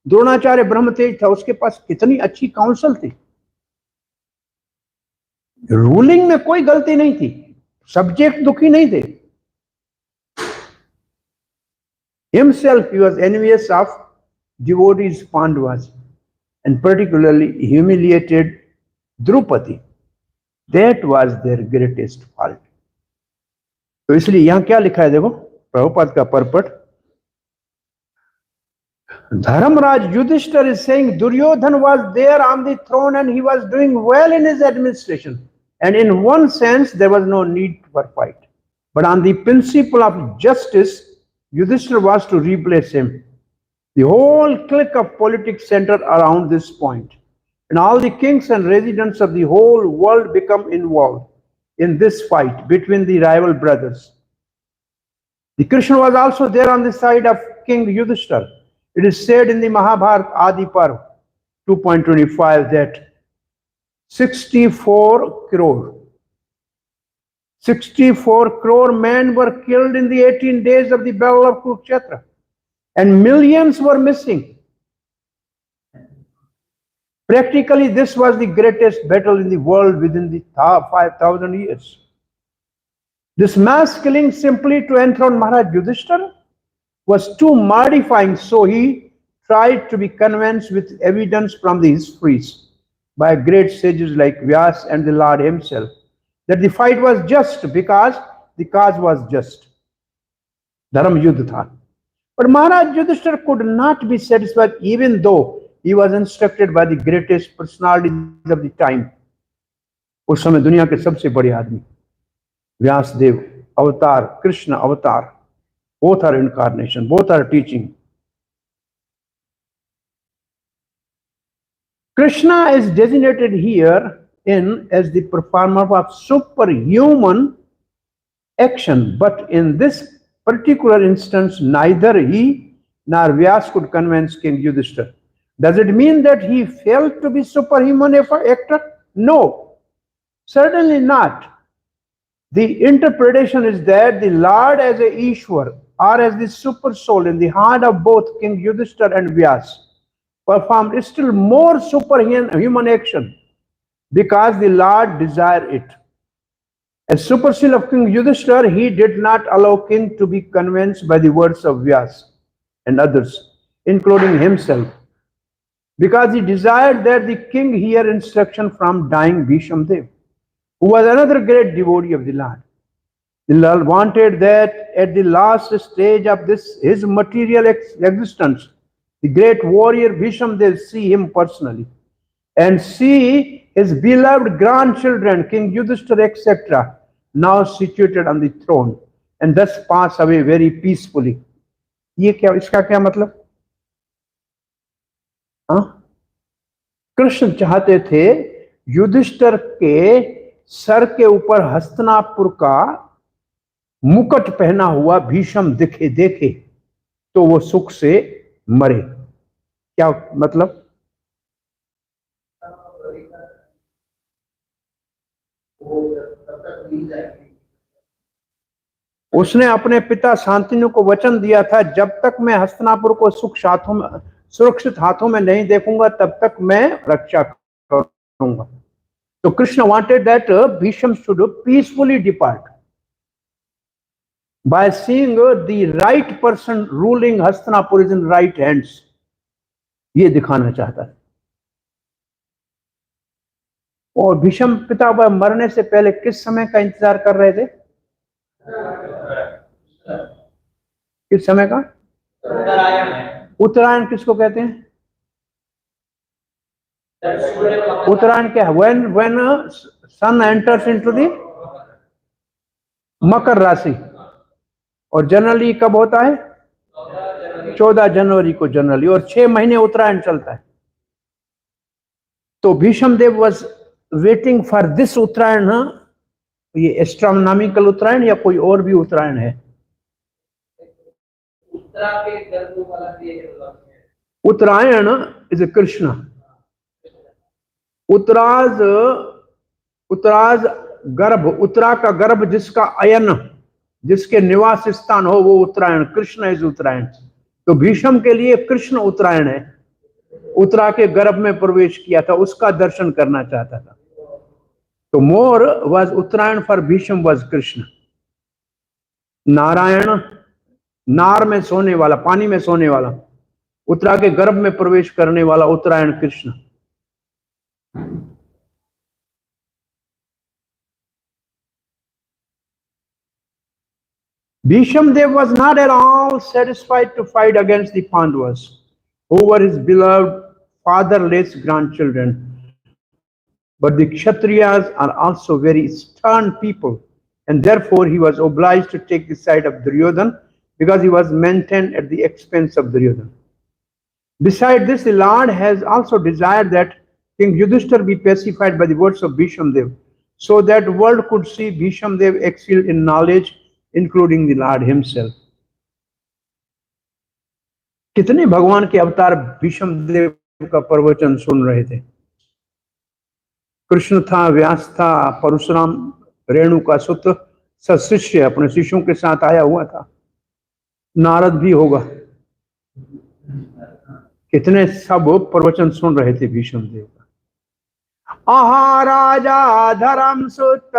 द्रोणाचार्य ब्रह्म तेज था, उसके पास कितनी अच्छी काउंसिल थी। रूलिंग में कोई गलती नहीं थी, सब्जेक्ट दुखी नहीं थे। Himself he was envious of devotees Pandavas and particularly humiliated Draupadi. That was their greatest fault. तो इसलिए यहां क्या लिखा है देखो, प्रभुपाद का purport. Dharmaraj Yudhishthira is saying Duryodhana was there on the throne and he was doing well in his administration, and in one sense there was no need for fight. But on the principle of justice, Yudhishthira was to replace him. The whole clique of politics centered around this point, and all the kings and residents of the whole world become involved in this fight between the rival brothers. The Krishna was also there on the side of King Yudhishthira. It is said in the Mahabharata Adi Parv 2.25 that 64 crore men were killed in the 18 days of the Battle of Kurukshetra, and millions were missing. Practically, this was the greatest battle in the world within the 5,000 years. This mass killing simply to enthrone Maharaj Yudhishthira was too mortifying, so he tried to be convinced with evidence from the histories by great sages like Vyas and the Lord himself that the fight was just because the cause was just. Dharma Yuddha tha. But Maharaj Yudhishthira could not be satisfied even though he was instructed by the greatest personalities of the time. उस समय दुनिया के सबसे बड़े आदमी Vyasdev avatar, Krishna avatar, both are incarnation, both are teaching. Krishna is designated here as the performer of superhuman action, but in this particular instance, neither he nor Vyas could convince King Yudhishthira. Does it mean that he failed to be superhuman actor? No, certainly not. The interpretation is that the Lord as a Ishwar or as the super soul in the heart of both King Yudhishthira and Vyas performed still more superhuman action because the Lord desired it. As super soul of King Yudhishthira, he did not allow king to be convinced by the words of Vyas and others, including himself, because he desired that the king hear instruction from dying Bhisham Dev, who was another great devotee of the Lord. The Lord wanted that at the last stage of his material existence, the great warrior Bhisham Dev see him personally and see his beloved grandchildren, King Yudhishthira, etc., now situated on the throne and thus pass away very peacefully. ये क्या इसका क्या मतलब? कृष्ण चाहते थे युधिष्ठिर के sir के ऊपर हस्तिनापुर का मुकुट पहना हुआ भीष्म देखे तो वो सुख से मरे. क्या मतलब? उसने अपने पिता शांतनु को वचन दिया था, जब तक मैं हस्तिनापुर को सुरक्षित हाथों में नहीं देखूंगा तब तक मैं रक्षा करूंगा. So Krishna wanted that Bhisham should peacefully depart by seeing the right person ruling Hastinapur is in right hands. ये दिखाना चाहता है. और भीष्म पिता मरने से पहले किस समय का इंतजार कर रहे थे? किस समय का? उत्तरायण किसको कहते हैं? उत्तरायण क्या है? when sun enters into the मकर राशि, और जनरली कब होता है? 14 जनवरी को जनरली, और 6 महीने उत्तरायण चलता है. तो भीष्म देव वॉज वेटिंग फॉर दिस उत्तरायण. ये एस्ट्रोनॉमिकल उत्तरायण या कोई और भी उत्तरायण है? उत्तरायण इज ए कृष्ण. उत्तराज गर्भ, उत्तरा का गर्भ जिसका अयन, जिसके निवास स्थान हो, वो उत्तरायण. कृष्ण इज उत्तरायण. तो भीष्म के लिए कृष्ण उत्तरायण है. उत्तरा के गर्भ में प्रवेश किया था, उसका दर्शन करना चाहता था. तो more was Uttarayan for Bhishma was Krishna. Narayan, नार में सोने वाला, पानी में सोने वाला, उत्तरा के गर्भ में प्रवेश करने वाला उत्तरायण Krishna. Bhisham Dev was not at all satisfied to fight against the Pandavas, who were his beloved fatherless grandchildren. But the Kshatriyas are also very stern people, and therefore he was obliged to take the side of Duryodhan because he was maintained at the expense of Duryodhana. Besides this, the Lord has also desired that King Yudhishthira be pacified by the words of Bhishamdev, so that the world could see Bhishamdev excel in knowledge, including the Lord himself. कितने भगवान के अवतार भीष्मदेव का प्रवचन सुन रहे थे? कृष्ण था, व्यास था, परशुराम, रेणु का सुत शास्त्रिय अपने शिष्यों के साथ आया हुआ था, नारद भी होगा। कितने सब प्रवचन सुन रहे थे भीष्मदेव का। आहा राजा धर्म सुत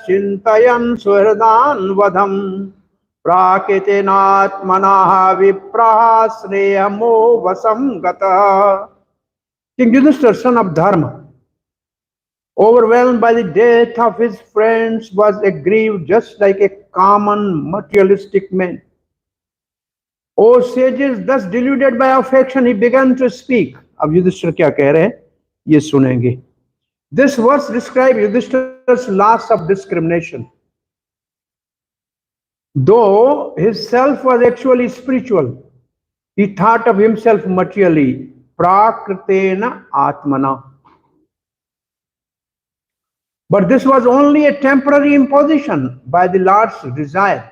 चिंतयन् सुहृदान् वधम् प्राकृतेनात्मनः विप्रः श्रेयमो वशं गतः। King Yudhishthira, son of Dharma, overwhelmed by the death of his friends, was aggrieved just like a common materialistic man. O sages, thus deluded by affection, he began to speak. अब युधिष्ठिर क्या कह रहे हैं ये सुनेंगे। This verse describes Yudhishthira's loss of discrimination. Though his self was actually spiritual, he thought of himself materially, prakritena atmana. But this was only a temporary imposition by the Lord's desire,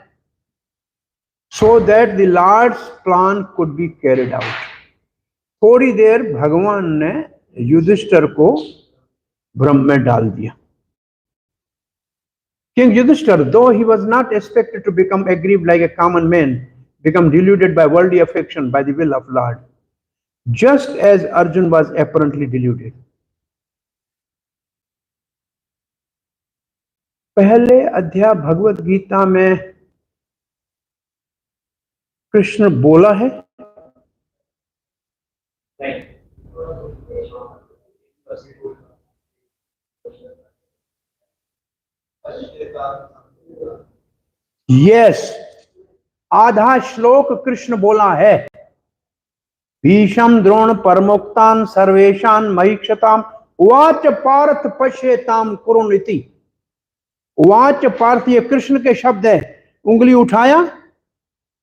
so that the Lord's plan could be carried out. थोड़ी देर भगवान ने युधिष्ठिर को भ्रम में डाल दिया। King Yudhishthira, though he was not expected to become aggrieved like a common man, become deluded by worldly affection by the will of Lord, just as Arjun was apparently deluded. पहले अध्याय भगवत गीता में कृष्ण बोला है, यस, आधा श्लोक कृष्ण बोला है। भीषम द्रोण परमोक्तान सर्वेशान महीक्षताम उवाच पार्थ पश्येताम कुरुनिति। उवाच पार्थ, ये कृष्ण के शब्द है। उंगली उठाया,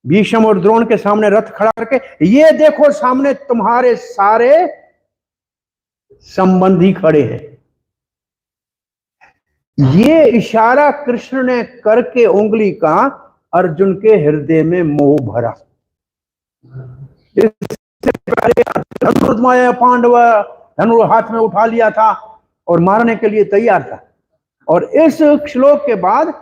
भीष्म और द्रोण के सामने रथ खड़ा करके, ये देखो सामने तुम्हारे सारे संबंधी खड़े हैं। ये इशारा कृष्ण ने करके उंगली का अर्जुन के हृदय में मोह भरा। इससे पहले धनुर्धर पांडव धनुर हाथ में उठा लिया था और मारने के लिए तैयार था, और इस श्लोक के बाद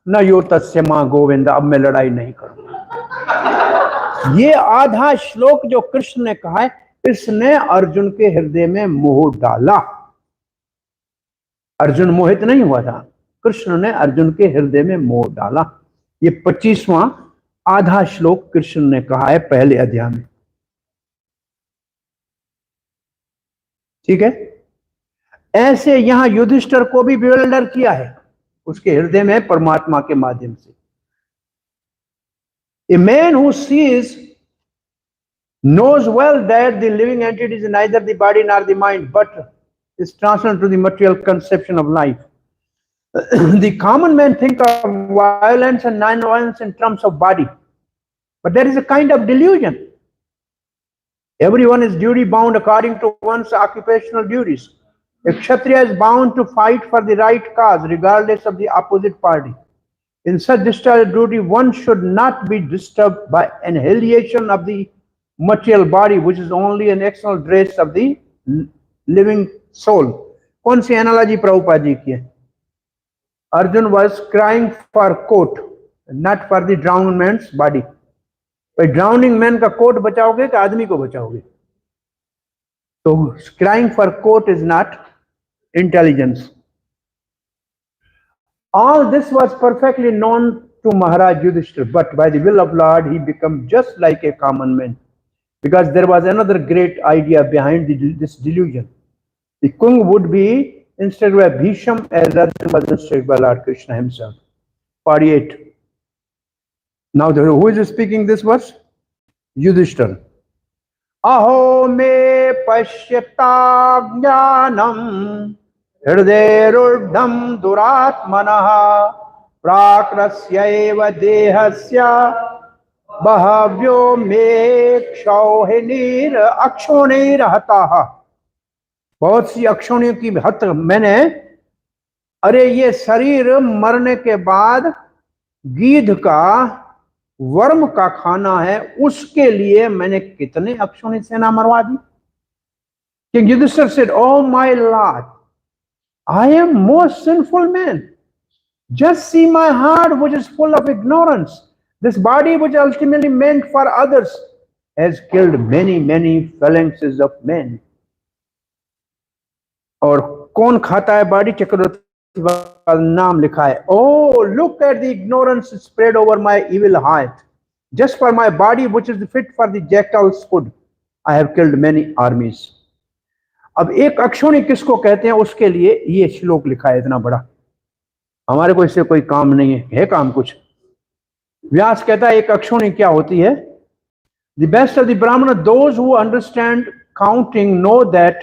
न यो तस्य मां गोविंद, अब मैं लड़ाई नहीं करूंगा। ये आधा श्लोक जो कृष्ण ने कहा है, इसने अर्जुन के हृदय में मोह डाला। अर्जुन मोहित नहीं हुआ था, कृष्ण ने अर्जुन के हृदय में मोह डाला। ये 25वां आधा श्लोक कृष्ण ने कहा है पहले अध्याय में। ठीक है, ऐसे यहां युधिष्ठिर को भी बिल्डर किया है उसके हृदय में परमात्मा के माध्यम से। A man who sees knows well that the living entity is neither the body nor the mind, but is transcendent to the material conception of life. The common man think of violence and non-violence in terms of body, but there is a kind of delusion. Everyone is duty bound according to one's occupational duties. A Kshatriya is bound to fight for the right cause regardless of the opposite party. In such discharge of duty, one should not be disturbed by annihilation of the material body, which is only an external dress of the living soul. कौन सी analogy Prabhupada ji की है? Arjun was crying for coat, not for the drowned man's body. भाई drowning man का coat बचाओगे कि आदमी को बचाओगे? तो crying for coat is not intelligence. All this was perfectly known to Maharaj Yudhishthira, but by the will of Lord he became just like a common man, because there was another great idea behind this delusion. The king would be instead by Bhisham, as Arjuna was instead by Lord Krishna himself. 48. Now who is speaking this verse? Yudhishthira. Aho me pashyata jnanam hridayurudham duratmanah प्राकृत्यैव देहस्य बहव्यो मे क्षौहिणीर अक्षोणीर हताः। बहुत सी अक्षोणियों की हत मैंने, अरे ये शरीर मरने के बाद गीध का वर्म का खाना है, उसके लिए मैंने कितने अक्षोणी सेना मरवा दी। King Yudhishthira said, "Oh my Lord, I am most sinful man. Just see my heart, which is full of ignorance. This body, which ultimately meant for others, has killed many, many phalanxes of men." और कौन खाता है body? चक्रवर्ती का नाम लिखा है। Oh, look at the ignorance spread over my evil heart. Just for my body, which is fit for the jackal's food, I have killed many armies. अब एक अक्षोणी किसको कहते हैं, उसके लिए ये श्लोक लिखा है इतना बड़ा। हमारे को इससे कोई काम नहीं है काम कुछ। व्यास कहता है एक अक्षोणी क्या होती है? The best of the Brahmana, those who understand counting, know that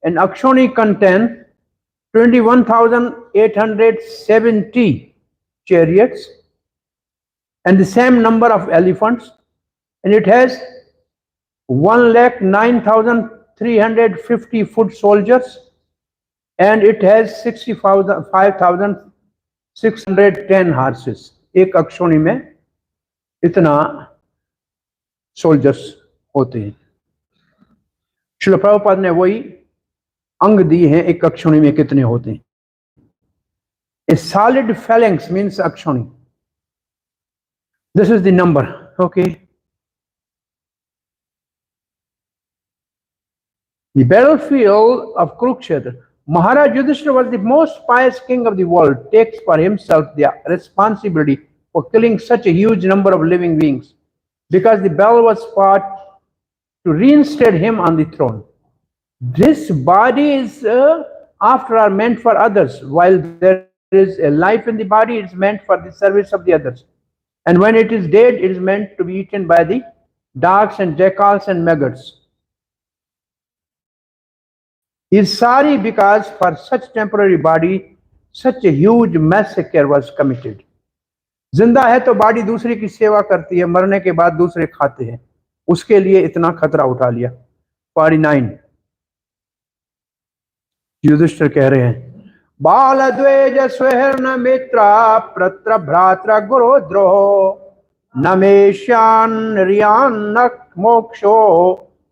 an akshoni contains 21,870 chariots and the same number of elephants, and it has 1,09,350 foot soldiers, and it has 65,610 horses. एक अक्षोणी में इतना सोल्जर्स होते हैं। श्रील प्रभुपाद ने वही अंग दिए हैं एक अक्षोणी में कितने होते हैं। ए सॉलिड phalanx मीन्स अक्षोणी। This is the number. Okay, the battlefield of Kurukshetra. Maharaj Yudhishthira was the most pious king of the world, takes for himself the responsibility for killing such a huge number of living beings, because the battle was fought to reinstate him on the throne. This body is, after all, meant for others. While there is a life in the body, it is meant for the service of the others. And when it is dead, it is meant to be eaten by the dogs and jackals and maggots. Is sorry because for such temporary body, such a huge massacre was committed. जिंदा है तो body दूसरे की सेवा करती है, मरने के बाद दूसरे खाते हैं, उसके लिए इतना खतरा उठा लिया। 49 युधिष्ठिर कह रहे हैं, बाल द्वेज स्वहर्ण मित्र प्रत्र भ्रात्र गुरु द्रोह नमेशान रियान नक मोक्षो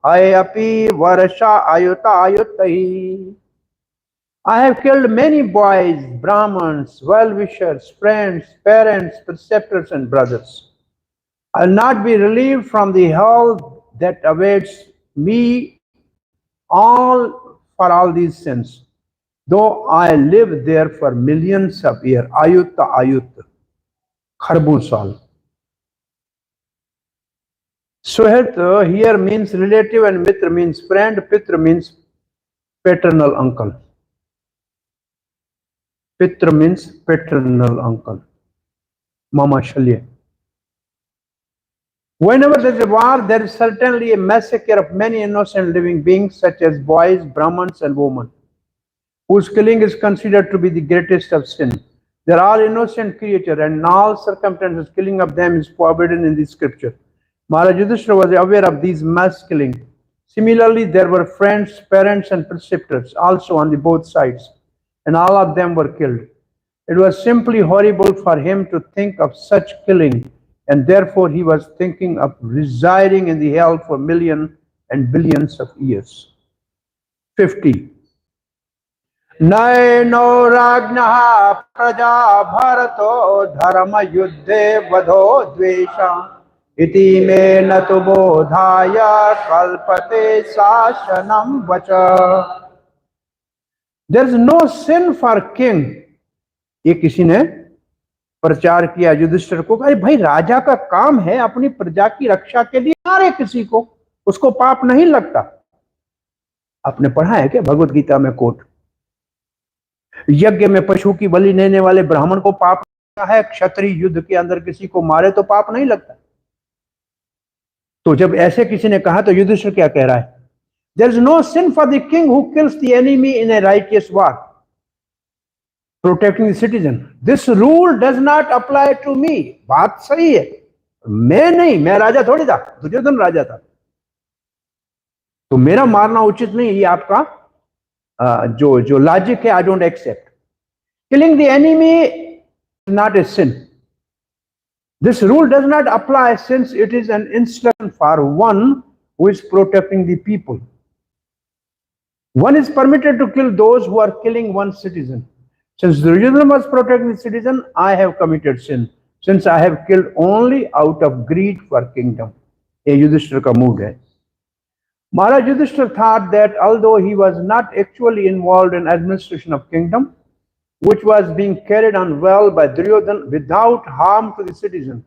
I api varsha ayuta ayutahi. I have killed many boys, Brahmins, well-wishers, friends, parents, preceptors, and brothers. I will not be relieved from the hell that awaits me all for all these sins, though I live there for millions of years. Ayuta ayuta, kharbun saal. Suhet here means relative and mitra means friend, pitra means paternal uncle. Pitra means paternal uncle. Mama Shalya. Whenever there is a war, there is certainly a massacre of many innocent living beings such as boys, Brahmins and women, whose killing is considered to be the greatest of sin. They are all innocent creatures, and in all circumstances killing of them is forbidden in the scripture. Maharaj Yudhishthira was aware of these mass killing. Similarly, there were friends, parents, and preceptors also on the both sides, and all of them were killed. It was simply horrible for him to think of such killing, and therefore he was thinking of residing in the hell for millions and billions of years. 50. Naino ragnaha praja bharato dharma yuddhe vadho dvesha iti me natu bodhaya kalpate sashanam vacha. There is no sin for king. ये किसी ने प्रचार किया युधिष्ठिर को, अरे भाई राजा का काम है अपनी प्रजा की रक्षा के लिए मारे किसी को, उसको पाप नहीं लगता। आपने पढ़ा है क्या भगवत गीता में कोट? यज्ञ में पशु की बलि देने वाले ब्राह्मण को पाप है, क्षत्रिय युद्ध के अंदर किसी को मारे तो पाप नहीं लगता। तो जब ऐसे किसी ने कहा तो युधिष्ठिर क्या कह रहा है? There is no sin for the king who kills the enemy in a righteous war. protecting the citizen. This rule does not apply to me. बात सही है, मैं नहीं, मैं राजा थोड़ी था, दुर्योधन राजा था, तो मेरा मारना उचित नहीं. ये आपका जो लॉजिक है, I don't accept. Killing the enemy is not a sin. This rule does not apply since it is an instruction for one who is protecting the people. One is permitted to kill those who are killing one citizen. Since Duryodhana was protecting the citizen, I have committed sin, since I have killed only out of greed for kingdom. ये युधिष्ठिर का mood है. Maharaj Yudhishthira thought that although he was not actually involved in administration of kingdom, which was being carried on well by Duryodhana without harm to the citizen,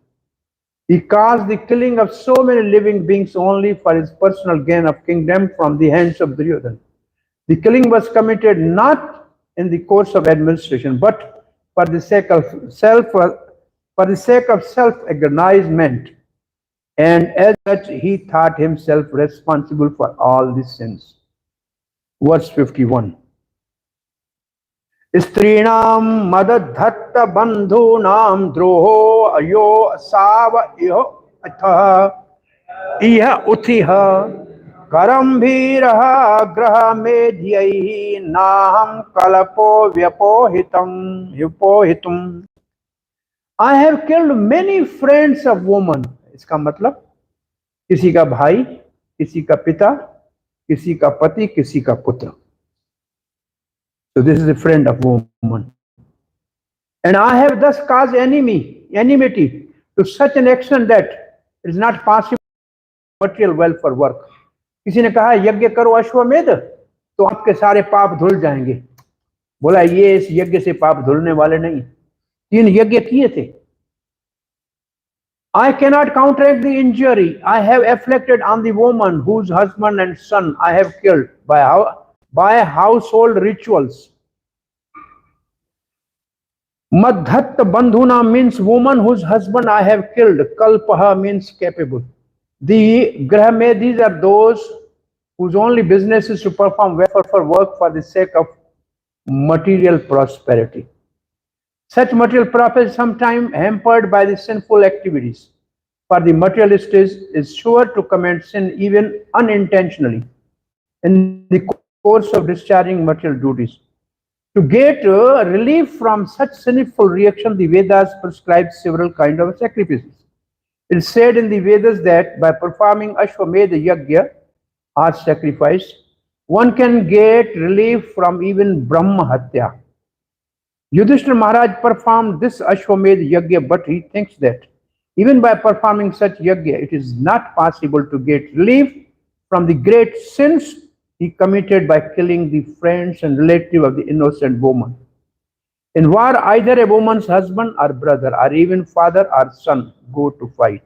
he caused the killing of so many living beings only for his personal gain of kingdom from the hands of Duryodhana. The killing was committed not in the course of administration, but for the sake of self-aggrandizement, and as such he thought himself responsible for all the sins. Verse 51. स्त्रीणां मदधत्त बंधूनां द्रोहो अयो साव इहो अथः इह उथिह करम्भीरः ग्रह मेध्यैः नाहं कल्पो व्यपोहितुम्. I have killed many friends of woman. इसका मतलब किसी का भाई, किसी का पिता, किसी का पति, किसी का पुत्र. So this is a friend of woman. And I have thus caused enmity to such an extent that it is not possible material wealth for work. किसी ने कहा यज्ञ करो अश्वमेध तो आपके सारे पाप धुल जाएंगे. बोला ये इस यज्ञ से पाप धुलने वाले नहीं. 3 यज्ञ किए थे. I cannot counteract the injury I have afflicted on the woman whose husband and son I have killed by household rituals. Madhatta bandhuna means woman whose husband I have killed. Kalpaha means capable. The grahamedis are those whose only business is to perform welfare for work for the sake of material prosperity. Such material profit is sometimes hampered by the sinful activities. For the materialist is sure to commit sin even unintentionally in the course of discharging material duties. To get relief from such sinful reaction, the Vedas prescribe several kinds of sacrifices. It is said in the Vedas that by performing Ashwamedha Yajna or sacrifice, one can get relief from even Brahma Hatya. Yudhishthira Maharaj performed this Ashwamedha Yajna, but he thinks that even by performing such Yajna, it is not possible to get relief from the great sins he committed by killing the friends and relatives of the innocent woman. In war, either a woman's husband or brother or even father or son go to fight.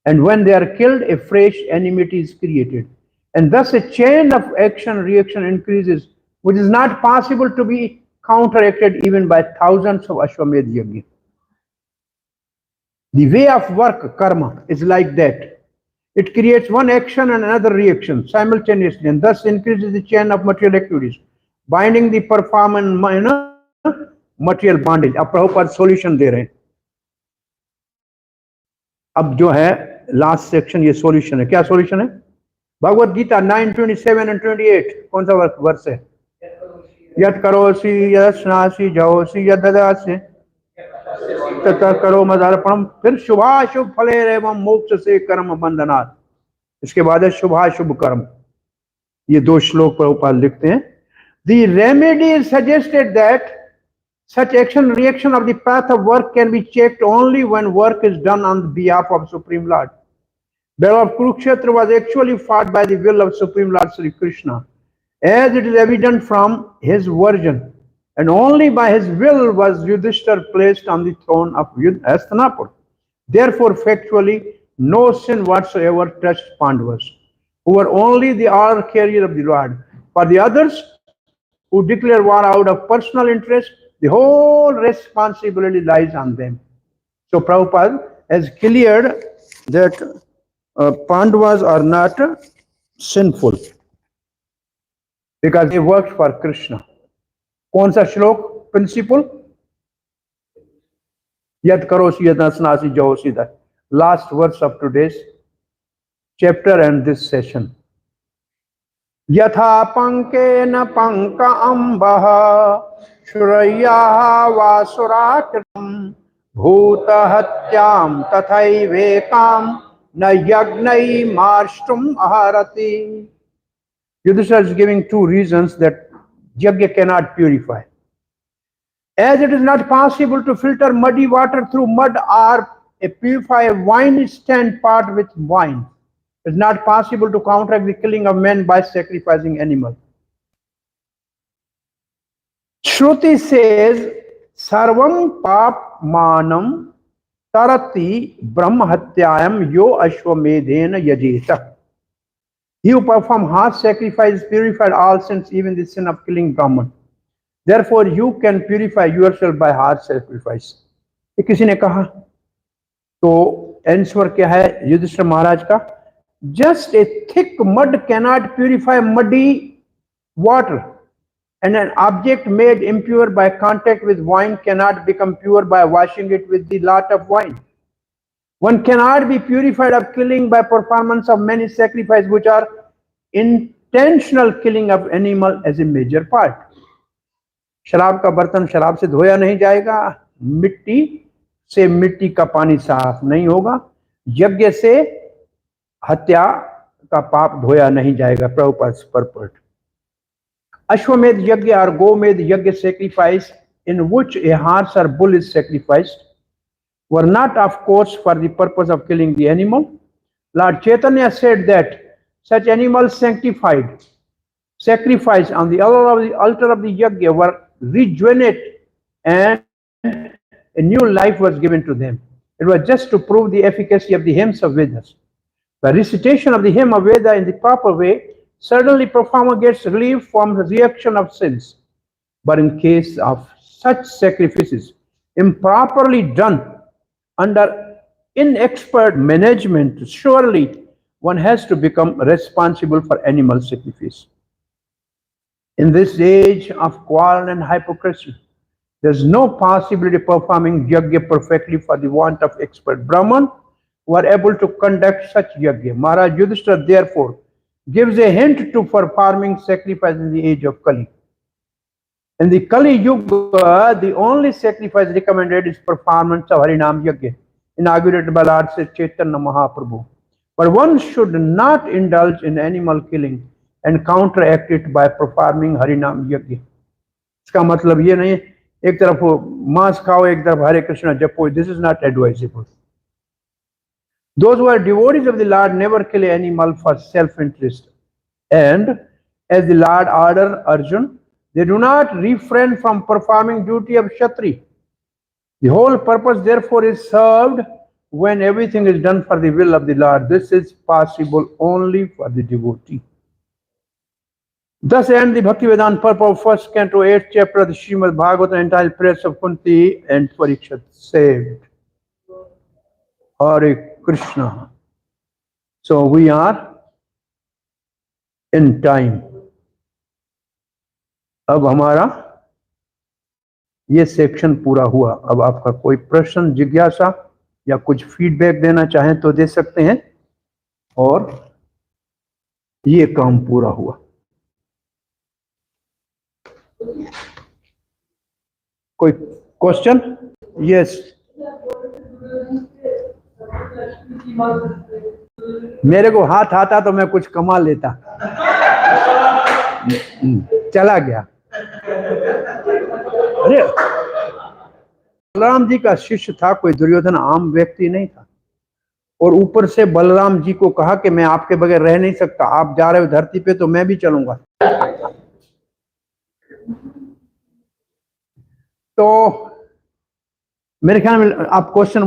And when they are killed, a fresh enmity is created. And thus a chain of action-reaction increases, which is not possible to be counteracted even by thousands of Ashwamedha Yajna. The way of work, karma, is like that. It creates one action and another reaction simultaneously, and thus increases the chain of material activities, binding the performance material bondage. अब Prabhupada solution दे रहे हैं. अब जो है last section ये solution है. क्या solution है? भगवद गीता 9:27 and 28 कौन सा वर्ष है? यत् करोसि यस्नासि जहोसि यददासि तथा करो मदार्पणम. फिर शुभाशुभ फलेरेवं मोक्ष से कर्म बंधनात्. इसके बाद है शुभाशुभ कर्म. ये 2 श्लोक प्रभुपाद लिखते हैं. The remedy is suggested that such action reaction of the path of work can be checked only when work is done on behalf of Supreme Lord. Battle of Kurukshetra was actually fought by the will of Supreme Lord Sri Krishna, as it is evident from his version. And only by his will was Yudhishthira placed on the throne of Hastinapur. Therefore, factually, no sin whatsoever touched Pandavas, who were only the armor carrier of the Lord. For the others, who declare war out of personal interest, the whole responsibility lies on them. So Prabhupada has cleared that Pandavas are not sinful because they worked for Krishna. कौन सा श्लोक principal? Yat karosi yadasnasi josida. Last verse of today's chapter and this session. Yatha pankena panka ambaha shuraya vasuratam bhuta hatyam tathaivekam na yagnai marshtum aharati. Yudhishthira is giving two reasons that yajna cannot purify. As it is not possible to filter muddy water through mud or purify a wine stand pot with wine, it is not possible to counteract the killing of men by sacrificing animals. Shruti says, Sarvam pap manam tarati brahmahatyayam yo ashwamedhena yajeta. He who performs harsh sacrifice purified all sins, even the sin of killing Brahman. Therefore, you can purify yourself by harsh sacrifice. ये किसी ने कहा तो answer क्या है युधिष्ठिर महाराज का? Just a thick mud cannot purify muddy water, and an object made impure by contact with wine cannot become pure by washing it with the lot of wine. One cannot be purified of killing by performance of many sacrifices, which are intentional killing of animal as a major part. शराब का बर्तन शराब से धोया नहीं जाएगा, मिट्टी से मिट्टी का पानी साफ नहीं होगा, यज्ञ से हत्या का पाप धोया नहीं जाएगा. Prabhupada's purport. Ashwamedh yajna or Gomedh yajna sacrifice, in which a horse or bull is sacrificed, were not, of course, for the purpose of killing the animal. Lord Chaitanya said that such animals sacrificed on the altar of the yajna were rejuvenated and a new life was given to them. It was just to prove the efficacy of the hymns of Vedas. The recitation of the hymn of Veda in the proper way certainly performer gets relief from the reaction of sins. But in case of such sacrifices improperly done under inexpert management, surely one has to become responsible for animal sacrifice. In this age of quarrel and hypocrisy, there is no possibility of performing yajna perfectly for the want of expert Brahman who are able to conduct such yajna. Maharaj Yudhishthira therefore gives a hint to performing sacrifice in the age of Kali. In the Kali Yuga, the only sacrifice recommended is performance of Harinam Yajna, inaugurated by Lord Chaitanya Mahaprabhu. But one should not indulge in animal killing and counteract it by performing Harinam Yajna. इसका मतलब ये नहीं एक तरफ मांस खाओ एक तरफ हरे कृष्णा जपो. This is not advisable. Those who are devotees of the Lord never kill an animal for self-interest, and as the Lord ordered Arjuna, they do not refrain from performing duty of Kshatriya. The whole purpose therefore is served when everything is done for the will of the Lord. This is possible only for the devotee. Thus ends the Bhakti Vedanta purpose of first canto, 8th chapter of the Srimad Bhagavatam, entitled Prayers of Kunti and Parikshit, saved. Hare Krishna. So we are in time. अब हमारा ये section पूरा हुआ. अब आपका कोई प्रश्न जिज्ञासा या कुछ फीडबैक देना चाहें तो दे सकते हैं, और ये काम पूरा हुआ. कोई क्वेश्चन? यस. मेरे को हाथ आता तो मैं कुछ कमा लेता. चला गया. अरे बलराम जी का शिष्य था, कोई दुर्योधन आम व्यक्ति नहीं था, और ऊपर से बलराम जी को कहा कि मैं आपके बगैर रह नहीं सकता, आप जा रहे हो धरती पे तो मैं भी चलूंगा. तो मेरे ख्याल में आप क्वेश्चन